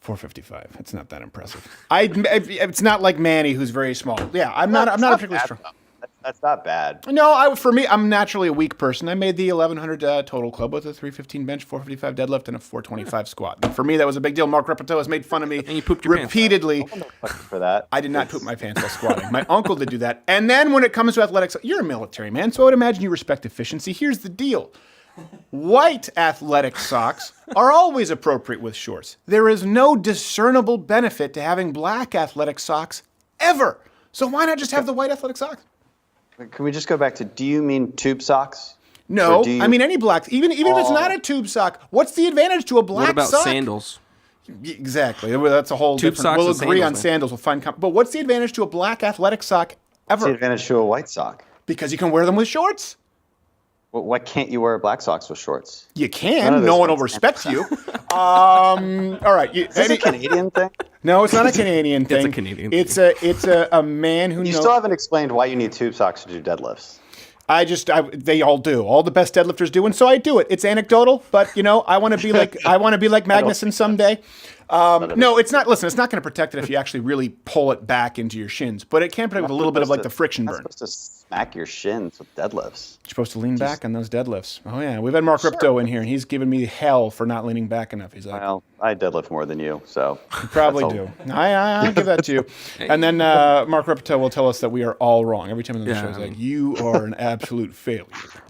455. It's not that impressive. It's not like Manny, who's very small. Yeah, I'm not particularly strong. That's not bad. No, for me, I'm naturally a weak person. I made the 1100 total club with a 315 bench, 455 deadlift, and a 425 squat. And for me, that was a big deal. Mark Repetto has made fun of me And you pooped your repeatedly. For that, I did not poop my pants while squatting. My uncle did do that. And then when it comes to athletics, you're a military man, so I would imagine you respect efficiency. Here's the deal. White athletic socks are always appropriate with shorts. There is no discernible benefit to having black athletic socks ever. So why not just have the white athletic socks? Can we just go back to, do you mean tube socks? No, I mean any black. Even if it's not a tube sock, what's the advantage to a black sock? What about sandals? Exactly. That's a whole Tube different. socks We'll and agree on sandals, sandals. We'll find. But what's the advantage to a black athletic sock ever? What's the advantage to a white sock? Because you can wear them with shorts. Well, why can't you wear black socks with shorts? You can. No one will respect you. All right. Is this a Canadian thing? No, it's not a Canadian thing. It's a Canadian thing. It's a man who knows. You still haven't explained why you need tube socks to do deadlifts. They all do. All the best deadlifters do, and so I do it. It's anecdotal, but I want to be like Magnuson someday. No, it's not. Listen, it's not going to protect it if you actually really pull it back into your shins, but it can protect with a little bit of like the friction burn. You're supposed to smack your shins with deadlifts. You're supposed to lean back on those deadlifts. Oh yeah, we've had Mark Repetto in here, and he's given me hell for not leaning back enough. He's like, well, I deadlift more than you, so you probably do. I give that to you. And then Mark Repetto will tell us that we are all wrong every time on the show. He's like, you are an absolute failure.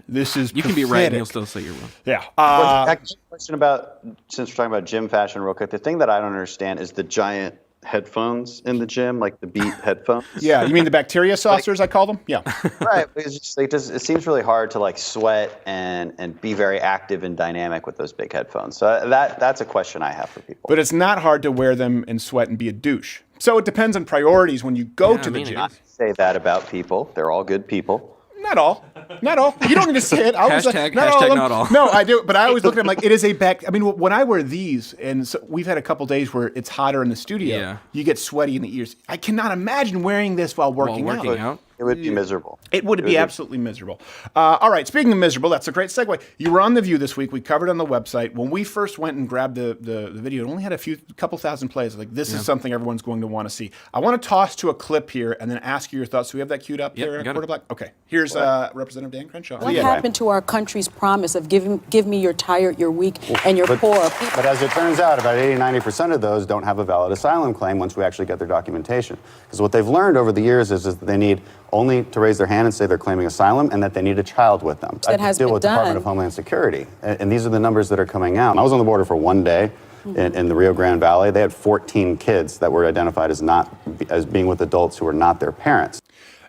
This is you can be right, and he'll still say you're wrong. Yeah. Question about, since we're talking about gym fashion real quick, the thing that I don't understand is the giant headphones in the gym, like the Beat headphones. Yeah, you mean the bacteria saucers, I call them? Yeah. Right. It's just it seems really hard to like sweat and be very active and dynamic with those big headphones. So that's a question I have for people. But it's not hard to wear them and sweat and be a douche. So it depends on priorities when you go to the gym. I say that about people. They're all good people. Not all. You don't need to say it. I was hashtag not all. No, I do. But I always look at them like it is a back. I mean, when I wear these, and so we've had a couple days where it's hotter in the studio. Yeah. You get sweaty in the ears. I cannot imagine wearing this while working out. It would be miserable. It would be absolutely miserable. All right, speaking of miserable, that's a great segue. You were on The View this week. We covered it on the website. When we first went and grabbed the video, it only had a couple thousand plays. Like, this is something everyone's going to want to see. I want to toss to a clip here and then ask you your thoughts. Do we have that queued up there, Quarterback? Okay, here's Representative Dan Crenshaw. What happened to our country's promise of give me your tired, your weak, and your poor people? But as it turns out, about 80-90% of those don't have a valid asylum claim once we actually get their documentation. Because what they've learned over the years is that they need only to raise their hand and say they're claiming asylum, and that they need a child with them. That has deal with the Department of Homeland Security, and these are the numbers that are coming out. I was on the border for one day in the Rio Grande Valley. They had 14 kids that were identified as being with adults who were not their parents.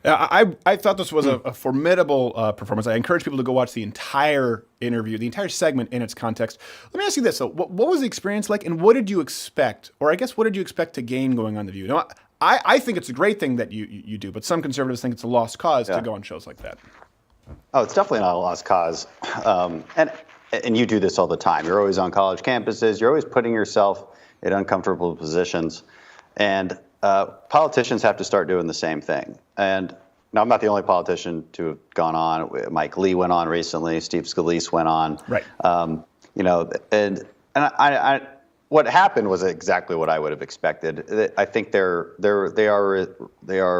I thought this was a formidable performance. I encourage people to go watch the entire interview, the entire segment in its context. Let me ask you this, though. What was the experience like, and what did you expect? Or I guess, what did you expect to gain going on The View? Now, I think it's a great thing that you do, but some conservatives think it's a lost cause to go on shows like that. Oh, it's definitely not a lost cause. And you do this all the time. You're always on college campuses. You're always putting yourself in uncomfortable positions. And politicians have to start doing the same thing. And now, I'm not the only politician to have gone on. Mike Lee went on recently. Steve Scalise went on. Right. And what happened was exactly what I would have expected. I think they are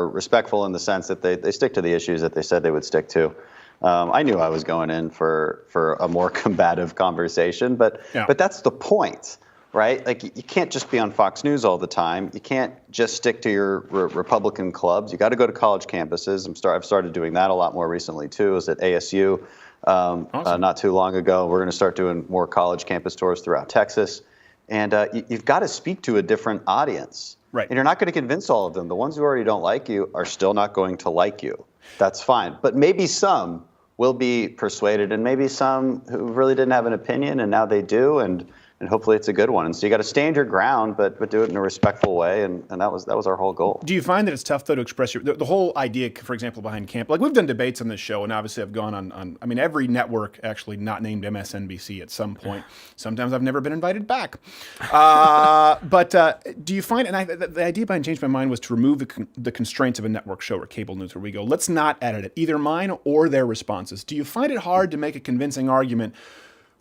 respectful in the sense that they stick to the issues that they said they would stick to. I knew I was going in for a more combative conversation, but that's the point, right? Like, you can't just be on Fox News all the time. You can't just stick to your Republican clubs. You got to go to college campuses. I've started doing that a lot more recently too. I was at ASU not too long ago. We're going to start doing more college campus tours throughout Texas. And you've got to speak to a different audience. Right. And you're not going to convince all of them. The ones who already don't like you are still not going to like you. That's fine. But maybe some will be persuaded, and maybe some who really didn't have an opinion and now they do, and hopefully it's a good one. And so you got to stand your ground, but do it in a respectful way, and that was our whole goal. Do you find that it's tough though to express the whole idea, for example, behind camp? Like we've done debates on this show, and obviously I've gone on I mean every network actually not named MSNBC at some point. Sometimes I've never been invited back. But do you find, and the idea behind Change My Mind was to remove the constraints of a network show or cable news, where we go, let's not edit it, either mine or their responses. Do you find it hard to make a convincing argument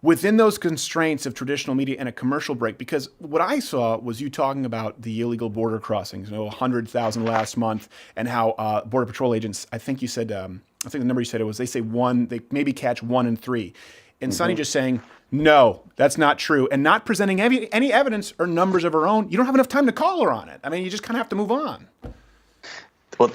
within those constraints of traditional media and a commercial break? Because what I saw was you talking about the illegal border crossings, 100,000 last month, and how Border Patrol agents, I think you said, I think the number you said it was, they say they maybe catch 1 in 3. And Sonny just saying, no, that's not true, and not presenting any evidence or numbers of her own. You don't have enough time to call her on it. I mean, you just kind of have to move on. Well,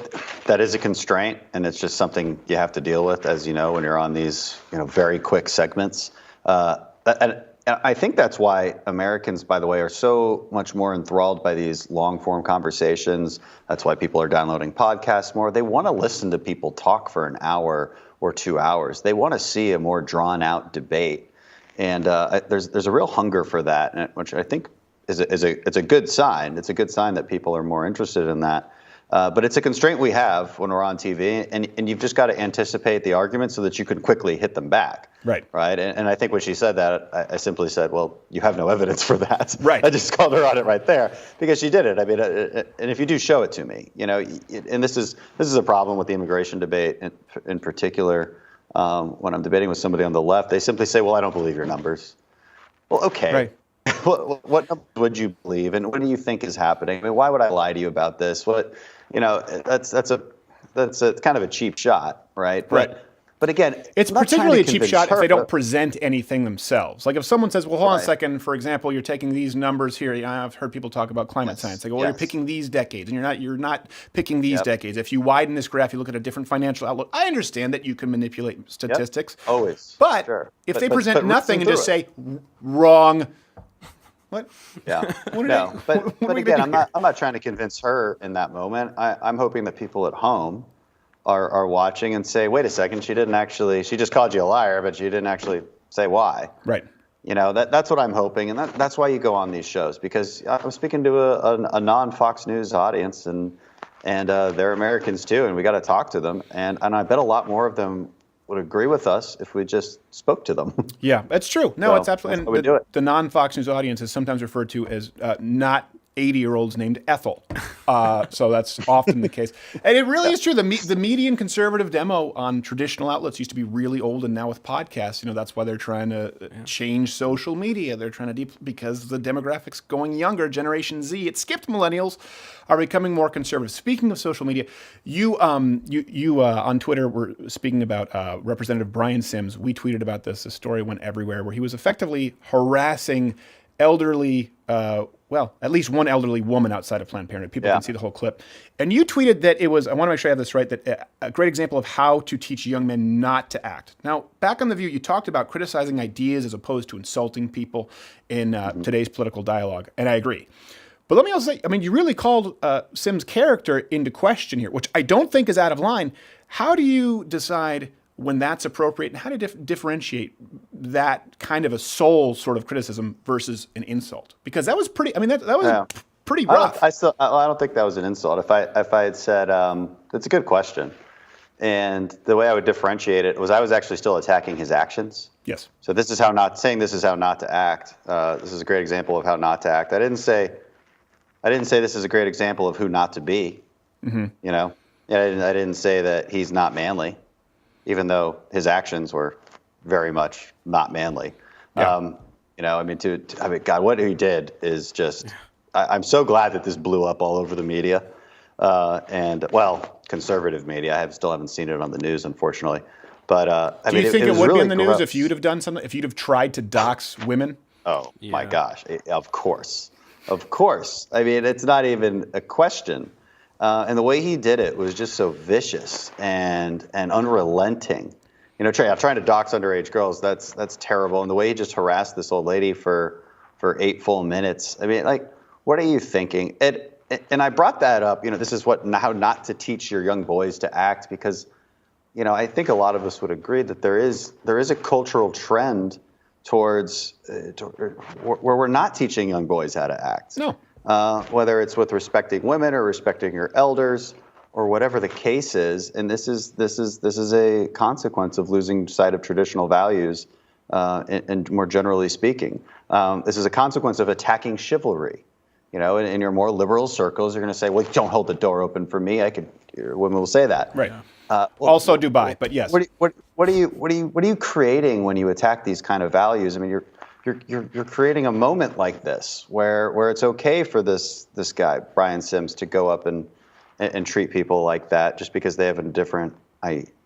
that is a constraint, and it's just something you have to deal with, as you know, when you're on these very quick segments. And I think that's why Americans, by the way, are so much more enthralled by these long-form conversations. That's why people are downloading podcasts more. They want to listen to people talk for an hour or 2 hours. They want to see a more drawn-out debate, and there's a real hunger for that, which I think is a good sign. It's a good sign that people are more interested in that. But it's a constraint we have when we're on TV, and you've just got to anticipate the argument so that you can quickly hit them back. Right. And I think when she said that, I simply said, well, you have no evidence for that. Right. I just called her on it right there because she did it. I mean, and if you do show it to me, and this is a problem with the immigration debate in particular. When I'm debating with somebody on the left, they simply say, well, I don't believe your numbers. Well, okay. Right. What numbers would you believe, and what do you think is happening? I mean, why would I lie to you about this? That's a kind of a cheap shot, right? But again, it's particularly a cheap shot if they don't present anything themselves. Like if someone says, well, hold on a second, for example, you're taking these numbers here. I've heard people talk about climate science. They go, well, you're picking these decades, and you're not picking these decades. If you widen this graph, you look at a different financial outlook. I understand that you can manipulate statistics. Always. But if they present nothing and just say, wrong. What? Yeah. But again, I'm not trying to convince her in that moment. I'm hoping that people at home are watching and say, wait a second, she just called you a liar, but she didn't actually say why. Right. That's what I'm hoping, and that's why you go on these shows, because I'm speaking to a non-Fox News audience, and they're Americans too, and we got to talk to them, and I bet a lot more of them would agree with us if we just spoke to them. Yeah, that's true. No, it's absolutely. And the non-Fox News audience is sometimes referred to as not 80-year-olds named Ethel. So that's often the case. And it really is true. The median conservative demo on traditional outlets used to be really old, and now with podcasts, that's why they're trying to change social media. They're trying to because the demographics going younger, Generation Z, it skipped millennials, are becoming more conservative. Speaking of social media, you on Twitter were speaking about Representative Brian Sims. We tweeted about this. The story went everywhere, where he was effectively harassing elderly, at least one elderly woman outside of Planned Parenthood. People can see the whole clip. And you tweeted that it was, I want to make sure I have this right, that a great example of how to teach young men not to act. Now, back on The View, you talked about criticizing ideas as opposed to insulting people in today's political dialogue, and I agree. But let me also say, you really called Sims' character into question here, which I don't think is out of line. How do you decide when that's appropriate, and how to differentiate that kind of a soul sort of criticism versus an insult? Because that was pretty. That was pretty rough. I don't think that was an insult. If I had said, it's a good question, and the way I would differentiate it was I was actually still attacking his actions. Yes. So this is how not to act. This is a great example of how not to act. I didn't say this is a great example of who not to be. Mm-hmm. I didn't say that he's not manly, even though his actions were very much not manly. Yeah. God, what he did is just, I'm so glad that this blew up all over the media. Conservative media. I still haven't seen it on the news, unfortunately. But do you think it would be in the news if you'd have done something, if you'd have tried to dox women? Oh, my gosh. Of course. It's not even a question. And the way he did it was just so vicious and unrelenting. Trying to dox underage girls, that's terrible. And the way he just harassed this old lady for 8 full minutes. What are you thinking? and I brought that up. This is how not to teach your young boys to act, because I think a lot of us would agree that there is a cultural trend towards where we're not teaching young boys how to act. No. Whether it's with respecting women or respecting your elders or whatever the case is, and this is a consequence of losing sight of traditional values, and more generally speaking, this is a consequence of attacking chivalry. In your more liberal circles, you're going to say, "Well, don't hold the door open for me." Women will say that. Right. Also Dubai, but yes. What are you creating when you attack these kind of values? I mean, you're creating a moment like this where it's okay for this guy Brian Sims to go up and treat people like that just because they have a different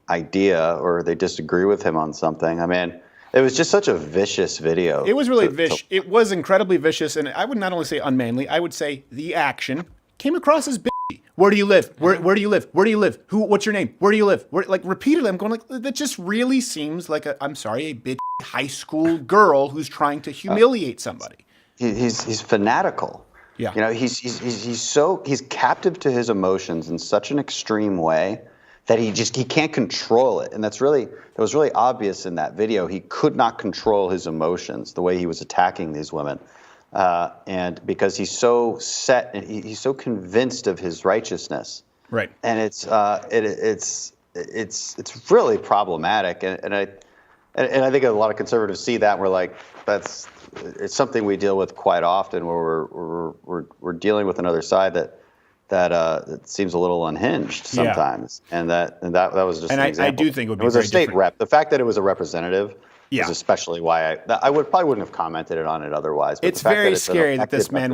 idea or they disagree with him on something. I mean, it was just such a vicious video. It was really vicious. It was incredibly vicious, and I would not only say unmanly, I would say the action came across as bitchy. Where do you live? Where do you live? Where do you live? What's your name? Where do you live? Repeatedly, I'm going that just really seems like a bitchy high school girl who's trying to humiliate somebody. He's fanatical. Yeah. He's captive to his emotions in such an extreme way that he can't control it. And that was really obvious in that video. He could not control his emotions the way he was attacking these women. And because he's so set and he's so convinced of his righteousness. Right. And it's really problematic. And I think a lot of conservatives see that and we're like, it's something we deal with quite often where we're dealing with another side that it seems a little unhinged sometimes, and that was just. And I do think it was a state rep. The fact that it was a representative is especially why I probably wouldn't have commented on it otherwise. But it's very scary that this man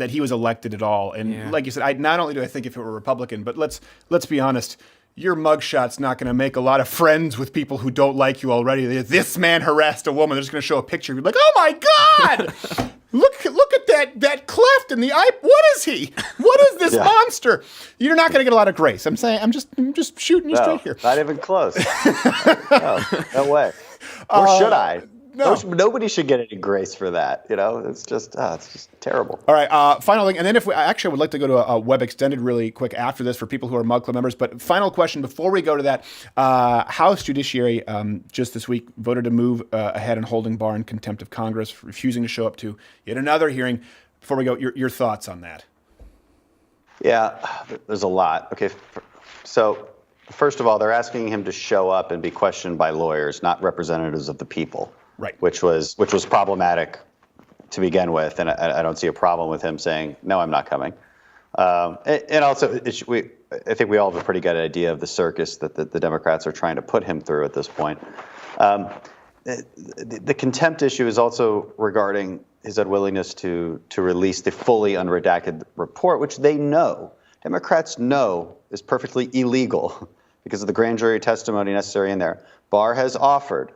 he was elected at all, and like you said, not only do I think if it were Republican, but let's be honest. Your mugshot's not going to make a lot of friends with people who don't like you already. This man harassed a woman. They're just going to show a picture. You're like, oh my God! Look at that cleft in the eye. What is he? What is this monster? You're not going to get a lot of grace. I'm just shooting you straight here. Not even close. No way. Or should I? No. Nobody should get any grace for that. It's just terrible. All right, final thing, and then I would like to go to a web extended really quick after this for people who are Mug Club members. But final question before we go to that: House Judiciary just this week voted to move ahead on holding Barr in contempt of Congress, refusing to show up to yet another hearing. Before we go, your thoughts on that? Yeah, there's a lot. Okay, so first of all, they're asking him to show up and be questioned by lawyers, not representatives of the people. Right. Which was problematic to begin with, and I don't see a problem with him saying, no, I'm not coming. And also, I think we all have a pretty good idea of the circus that the Democrats are trying to put him through at this point. The contempt issue is also regarding his unwillingness to release the fully unredacted report, which Democrats know is perfectly illegal because of the grand jury testimony necessary in there. Barr has offered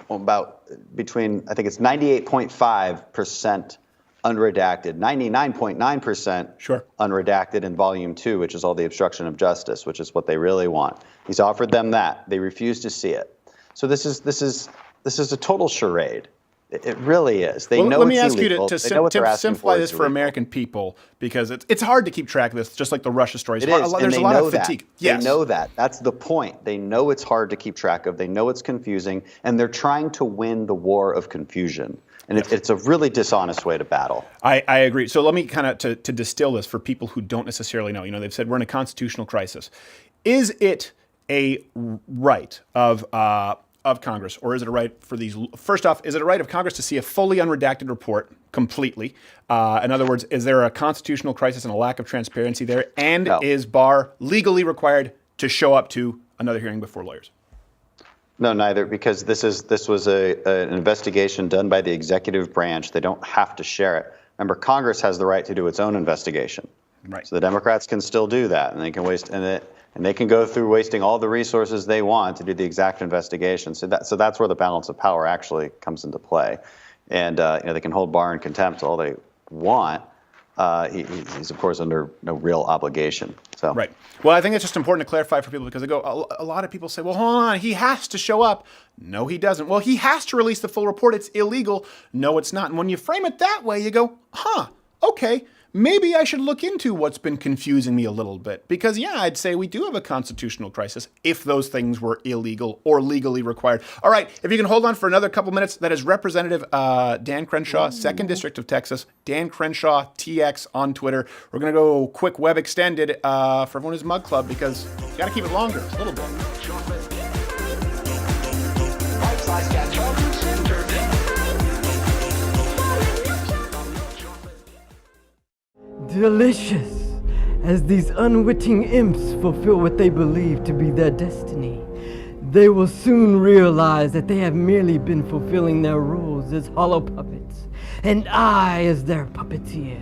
about between, I think it's 98.5% unredacted, 99.9% unredacted in Volume 2, which is all the obstruction of justice, which is what they really want. He's offered them that. They refuse to see it. So this is a total charade. It really is. They know let me it's ask illegal. you to simplify this for American people, because it's hard to keep track of this, just like the Russia stories. It is, There's a lot of fatigue. Yes. They know that. That's the point. They know it's hard to keep track of. They know it's confusing, and they're trying to win the war of confusion. And it's a really dishonest way to battle. I agree. So let me kind of to distill this for people who don't necessarily know. They've said we're in a constitutional crisis. Is it a right of Congress, or is it a right for these? First off, is it a right of Congress to see a fully unredacted report completely? In other words, is there a constitutional crisis and a lack of transparency there? And is Barr legally required to show up to another hearing before lawyers? No, neither, because this was an investigation done by the executive branch. They don't have to share it. Remember, Congress has the right to do its own investigation. Right. So the Democrats can still do that, and they can and they can go through wasting all the resources they want to do the exact investigation. So that's where the balance of power actually comes into play. And they can hold Barr in contempt all they want. He's of course under no real obligation. So right. Well, I think it's just important to clarify for people, because a lot of people say, well, hold on, he has to show up. No, he doesn't. Well, he has to release the full report. It's illegal. No, it's not. And when you frame it that way, you go, okay. maybe I should look into what's been confusing me a little bit. Because, yeah, I'd say we do have a constitutional crisis if those things were illegal or legally required. All right, if you can hold on for another couple minutes, that is Representative Dan Crenshaw, 2nd District of Texas, Dan Crenshaw, TX on Twitter. We're going to go quick web extended for everyone who's Mug Club because you got to keep it longer, a little bit. Delicious, as these unwitting imps fulfill what they believe to be their destiny. They will soon realize that they have merely been fulfilling their roles as hollow puppets, and I as their puppeteer.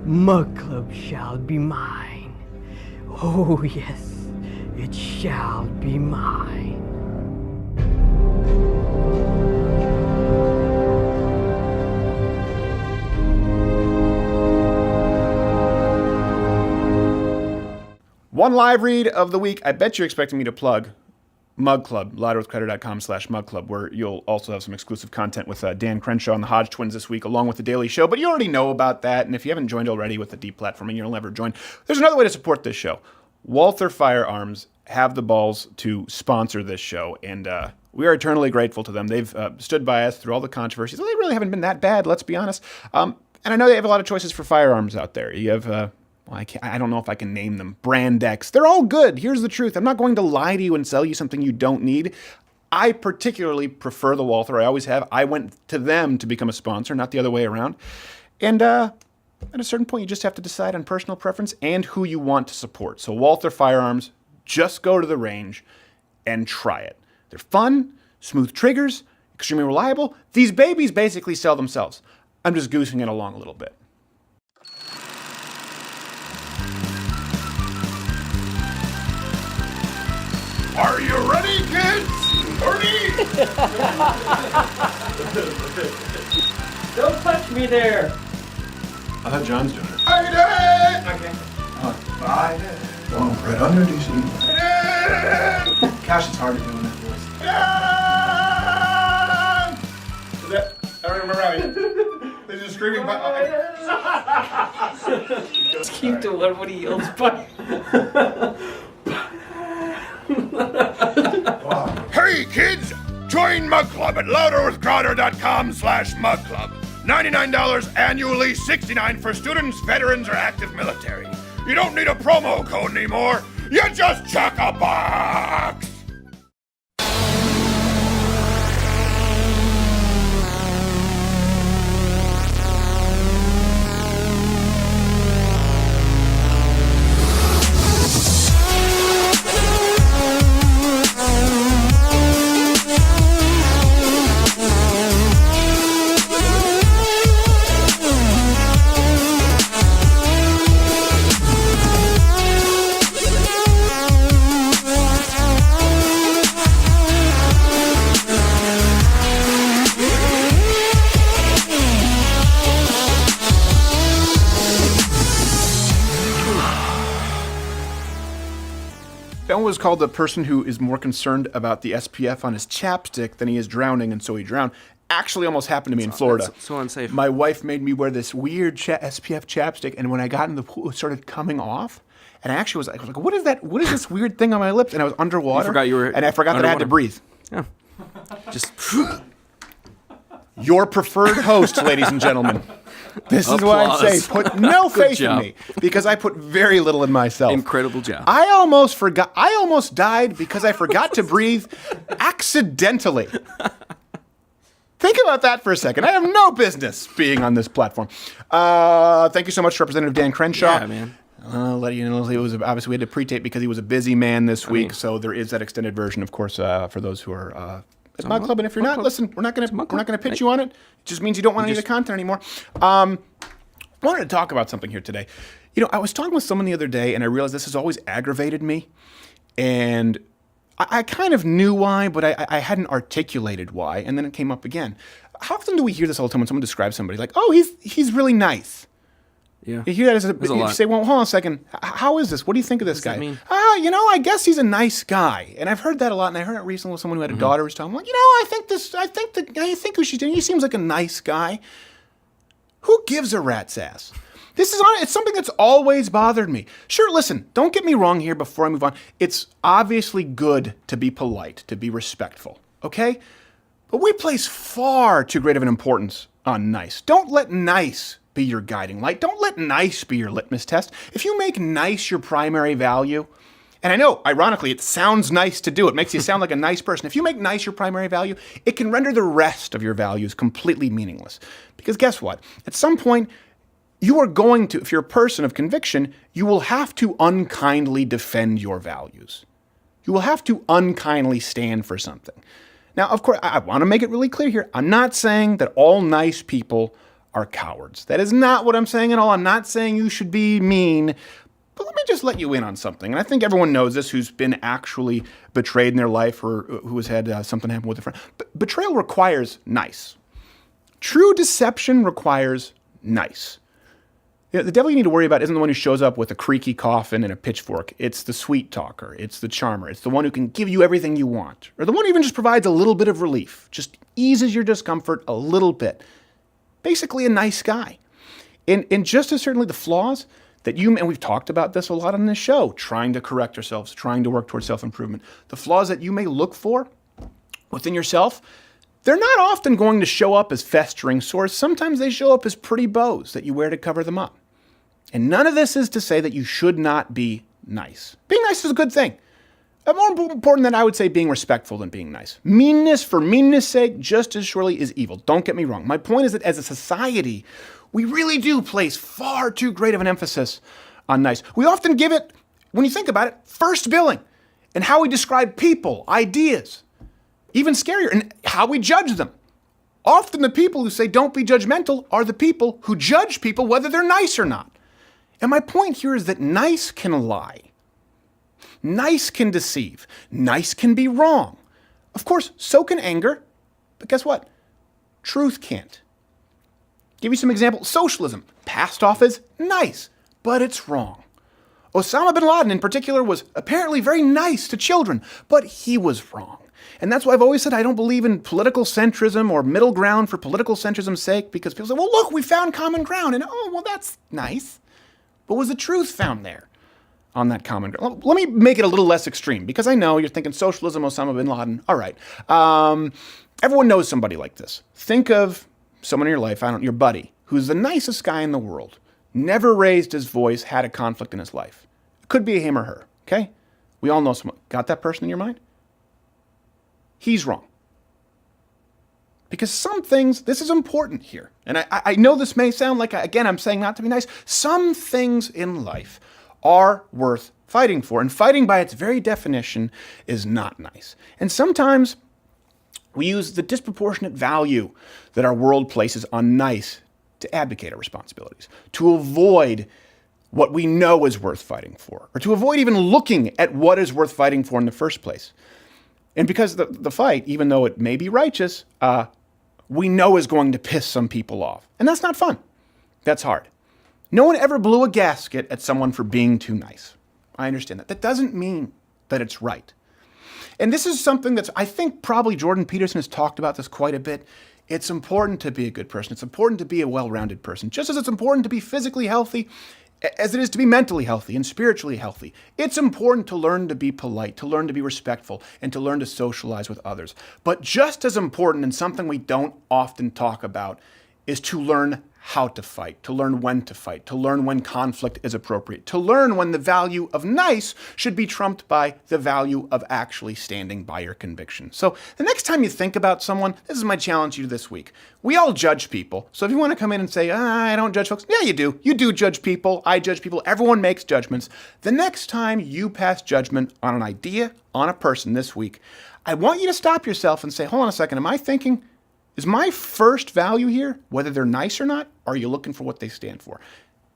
Mug Club shall be mine. Oh yes, it shall be mine. One live read of the week. I bet you're expecting me to plug Mug Club, louderwithcreditor.com/Mug Club, where you'll also have some exclusive content with Dan Crenshaw and the Hodge Twins this week, along with The Daily Show. But you already know about that, and if you haven't joined already with the Deplatforming, you'll never join. There's another way to support this show. Walther Firearms have the balls to sponsor this show, and we are eternally grateful to them. They've stood by us through all the controversies. Well, they really haven't been that bad, let's be honest. And I know they have a lot of choices for firearms out there. You have... I don't know if I can name them. Brand X. They're all good. Here's the truth. I'm not going to lie to you and sell you something you don't need. I particularly prefer the Walther. I always have. I went to them to become a sponsor, not the other way around. And at a certain point, you just have to decide on personal preference and who you want to support. So Walther Firearms, just go to the range and try it. They're fun, smooth triggers, extremely reliable. These babies basically sell themselves. I'm just goosing it along a little bit. Are you ready, kids? Ready? Don't touch me there. I thought John's doing it. Biden! Okay. Biden. Don't right under DC. Biden! Gosh, it's hard to do in that voice. Biden! Is that? I don't remember how they're just screaming. Just keep doing what he yells by. Hey kids! Join Mug Club at louderwithcrowder.com/Mug Club. $99 annually, $69 for students, veterans, or active military. You don't need a promo code anymore. You just check a box. Ben was called the person who is more concerned about the SPF on his chapstick than he is drowning, and so he drowned. Actually almost happened to me in Florida. That's so unsafe. My wife made me wear this weird SPF chapstick, and when I got in the pool, it started coming off. And I actually was like, what is that? What is this weird thing on my lips? And I was underwater. You forgot you were and I forgot that I had to breathe. Yeah. Just your preferred host, ladies and gentlemen. This is why I say put no faith in me, because I put very little in myself. Incredible job. I almost died because I forgot to breathe accidentally. Think about that for a second. I have no business being on this platform. Thank you so much, Representative Dan Crenshaw. Yeah, man. I'll let you know, it was obviously we had to pre-tape because he was a busy man this week, so there is that extended version, of course, for those who are at Mug Club. And if you're not, listen, we're not gonna pitch you on it. It just means you don't want any of the content anymore. I wanted to talk about something here today. You know, I was talking with someone the other day, and I realized this has always aggravated me, and I kind of knew why, but I hadn't articulated why, and then it came up again. How often do we hear this all the time when someone describes somebody like, "Oh, he's really nice"? Yeah. You hear that as you say, well, hold on a second. How is this? What do you think of this guy? You know, I guess he's a nice guy. And I've heard that a lot, and I heard it recently with someone who had a daughter who's telling me, you know, I think who she's doing, he seems like a nice guy. Who gives a rat's ass? It's something that's always bothered me. Sure, listen, don't get me wrong here before I move on. It's obviously good to be polite, to be respectful, okay? But we place far too great of an importance on nice. Don't let nice be your guiding light. Don't let nice be your litmus test. If you make nice your primary value, and I know, ironically, it sounds nice to do. It makes you sound like a nice person. If you make nice your primary value, it can render the rest of your values completely meaningless. Because guess what? At some point, you are going to, if you're a person of conviction, you will have to unkindly defend your values. You will have to unkindly stand for something. Now, of course, I want to make it really clear here. I'm not saying that all nice people are cowards. That is not what I'm saying at all. I'm not saying you should be mean. But let me just let you in on something. And I think everyone knows this who's been actually betrayed in their life or who has had something happen with a friend. But betrayal requires nice. True deception requires nice. You know, the devil you need to worry about isn't the one who shows up with a creaky coffin and a pitchfork. It's the sweet talker. It's the charmer. It's the one who can give you everything you want. Or the one who even just provides a little bit of relief. Just eases your discomfort a little bit. Basically a nice guy. And just as certainly the flaws that and we've talked about this a lot on this show, trying to correct ourselves, trying to work towards self-improvement. The flaws that you may look for within yourself, they're not often going to show up as festering sores. Sometimes they show up as pretty bows that you wear to cover them up. And none of this is to say that you should not be nice. Being nice is a good thing. More important than I would say being respectful than being nice. Meanness for meanness' sake just as surely is evil. Don't get me wrong. My point is that as a society, we really do place far too great of an emphasis on nice. We often give it, when you think about it, first billing and how we describe people, ideas, even scarier, and how we judge them. Often the people who say don't be judgmental are the people who judge people whether they're nice or not. And my point here is that nice can lie. Nice can deceive. Nice can be wrong. Of course, so can anger. But guess what? Truth can't. Give you some examples. Socialism, passed off as nice, but it's wrong. Osama bin Laden in particular was apparently very nice to children, but he was wrong. And that's why I've always said I don't believe in political centrism or middle ground for political centrism's sake, because people say, well, look, we found common ground. And oh, well, that's nice. But was the truth found there on that common ground? Let me make it a little less extreme, because I know you're thinking socialism, Osama bin Laden. All right. Everyone knows somebody like this. Think of someone in your life, your buddy, who's the nicest guy in the world, never raised his voice, had a conflict in his life. It could be him or her, okay? We all know someone. Got that person in your mind? He's wrong. Because some things, this is important here. And I know this may sound like, again, I'm saying not to be nice. Some things in life are worth fighting for. And fighting by its very definition is not nice. And sometimes we use the disproportionate value that our world places on nice to abdicate our responsibilities, to avoid what we know is worth fighting for, or to avoid even looking at what is worth fighting for in the first place. And because the fight, even though it may be righteous, we know is going to piss some people off. And that's not fun. That's hard. No one ever blew a gasket at someone for being too nice. I understand that. That doesn't mean that it's right. And this is something that's, I think probably Jordan Peterson has talked about this quite a bit. It's important to be a good person. It's important to be a well-rounded person. Just as it's important to be physically healthy, as it is to be mentally healthy and spiritually healthy. It's important to learn to be polite, to learn to be respectful, and to learn to socialize with others. But just as important, and something we don't often talk about, is to learn how to fight, to learn when to fight, to learn when conflict is appropriate, to learn when the value of nice should be trumped by the value of actually standing by your conviction. So the next time you think about someone, this is my challenge to you this week. We all judge people. So if you want to come in and say, I don't judge folks, yeah, you do. You do judge people. I judge people. Everyone makes judgments. The next time you pass judgment on an idea, on a person this week, I want you to stop yourself and say, hold on a second, am I thinking, is my first value here, whether they're nice or not, or are you looking for what they stand for?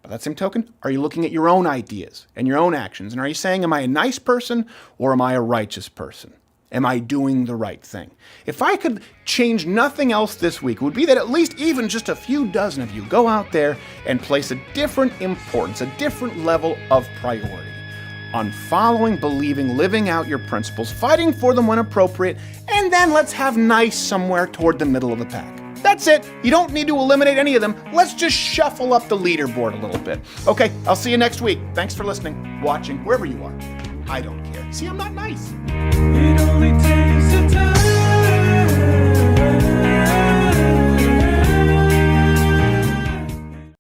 By that same token, are you looking at your own ideas and your own actions? And are you saying, am I a nice person or am I a righteous person? Am I doing the right thing? If I could change nothing else this week, it would be that at least even just a few dozen of you go out there and place a different importance, a different level of priority on following, believing, living out your principles, fighting for them when appropriate, and then let's have nice somewhere toward the middle of the pack. That's it. You don't need to eliminate any of them. Let's just shuffle up the leaderboard a little bit. Okay, I'll see you next week. Thanks for listening, watching, wherever you are. I don't care. See, I'm not nice. It only takes a time.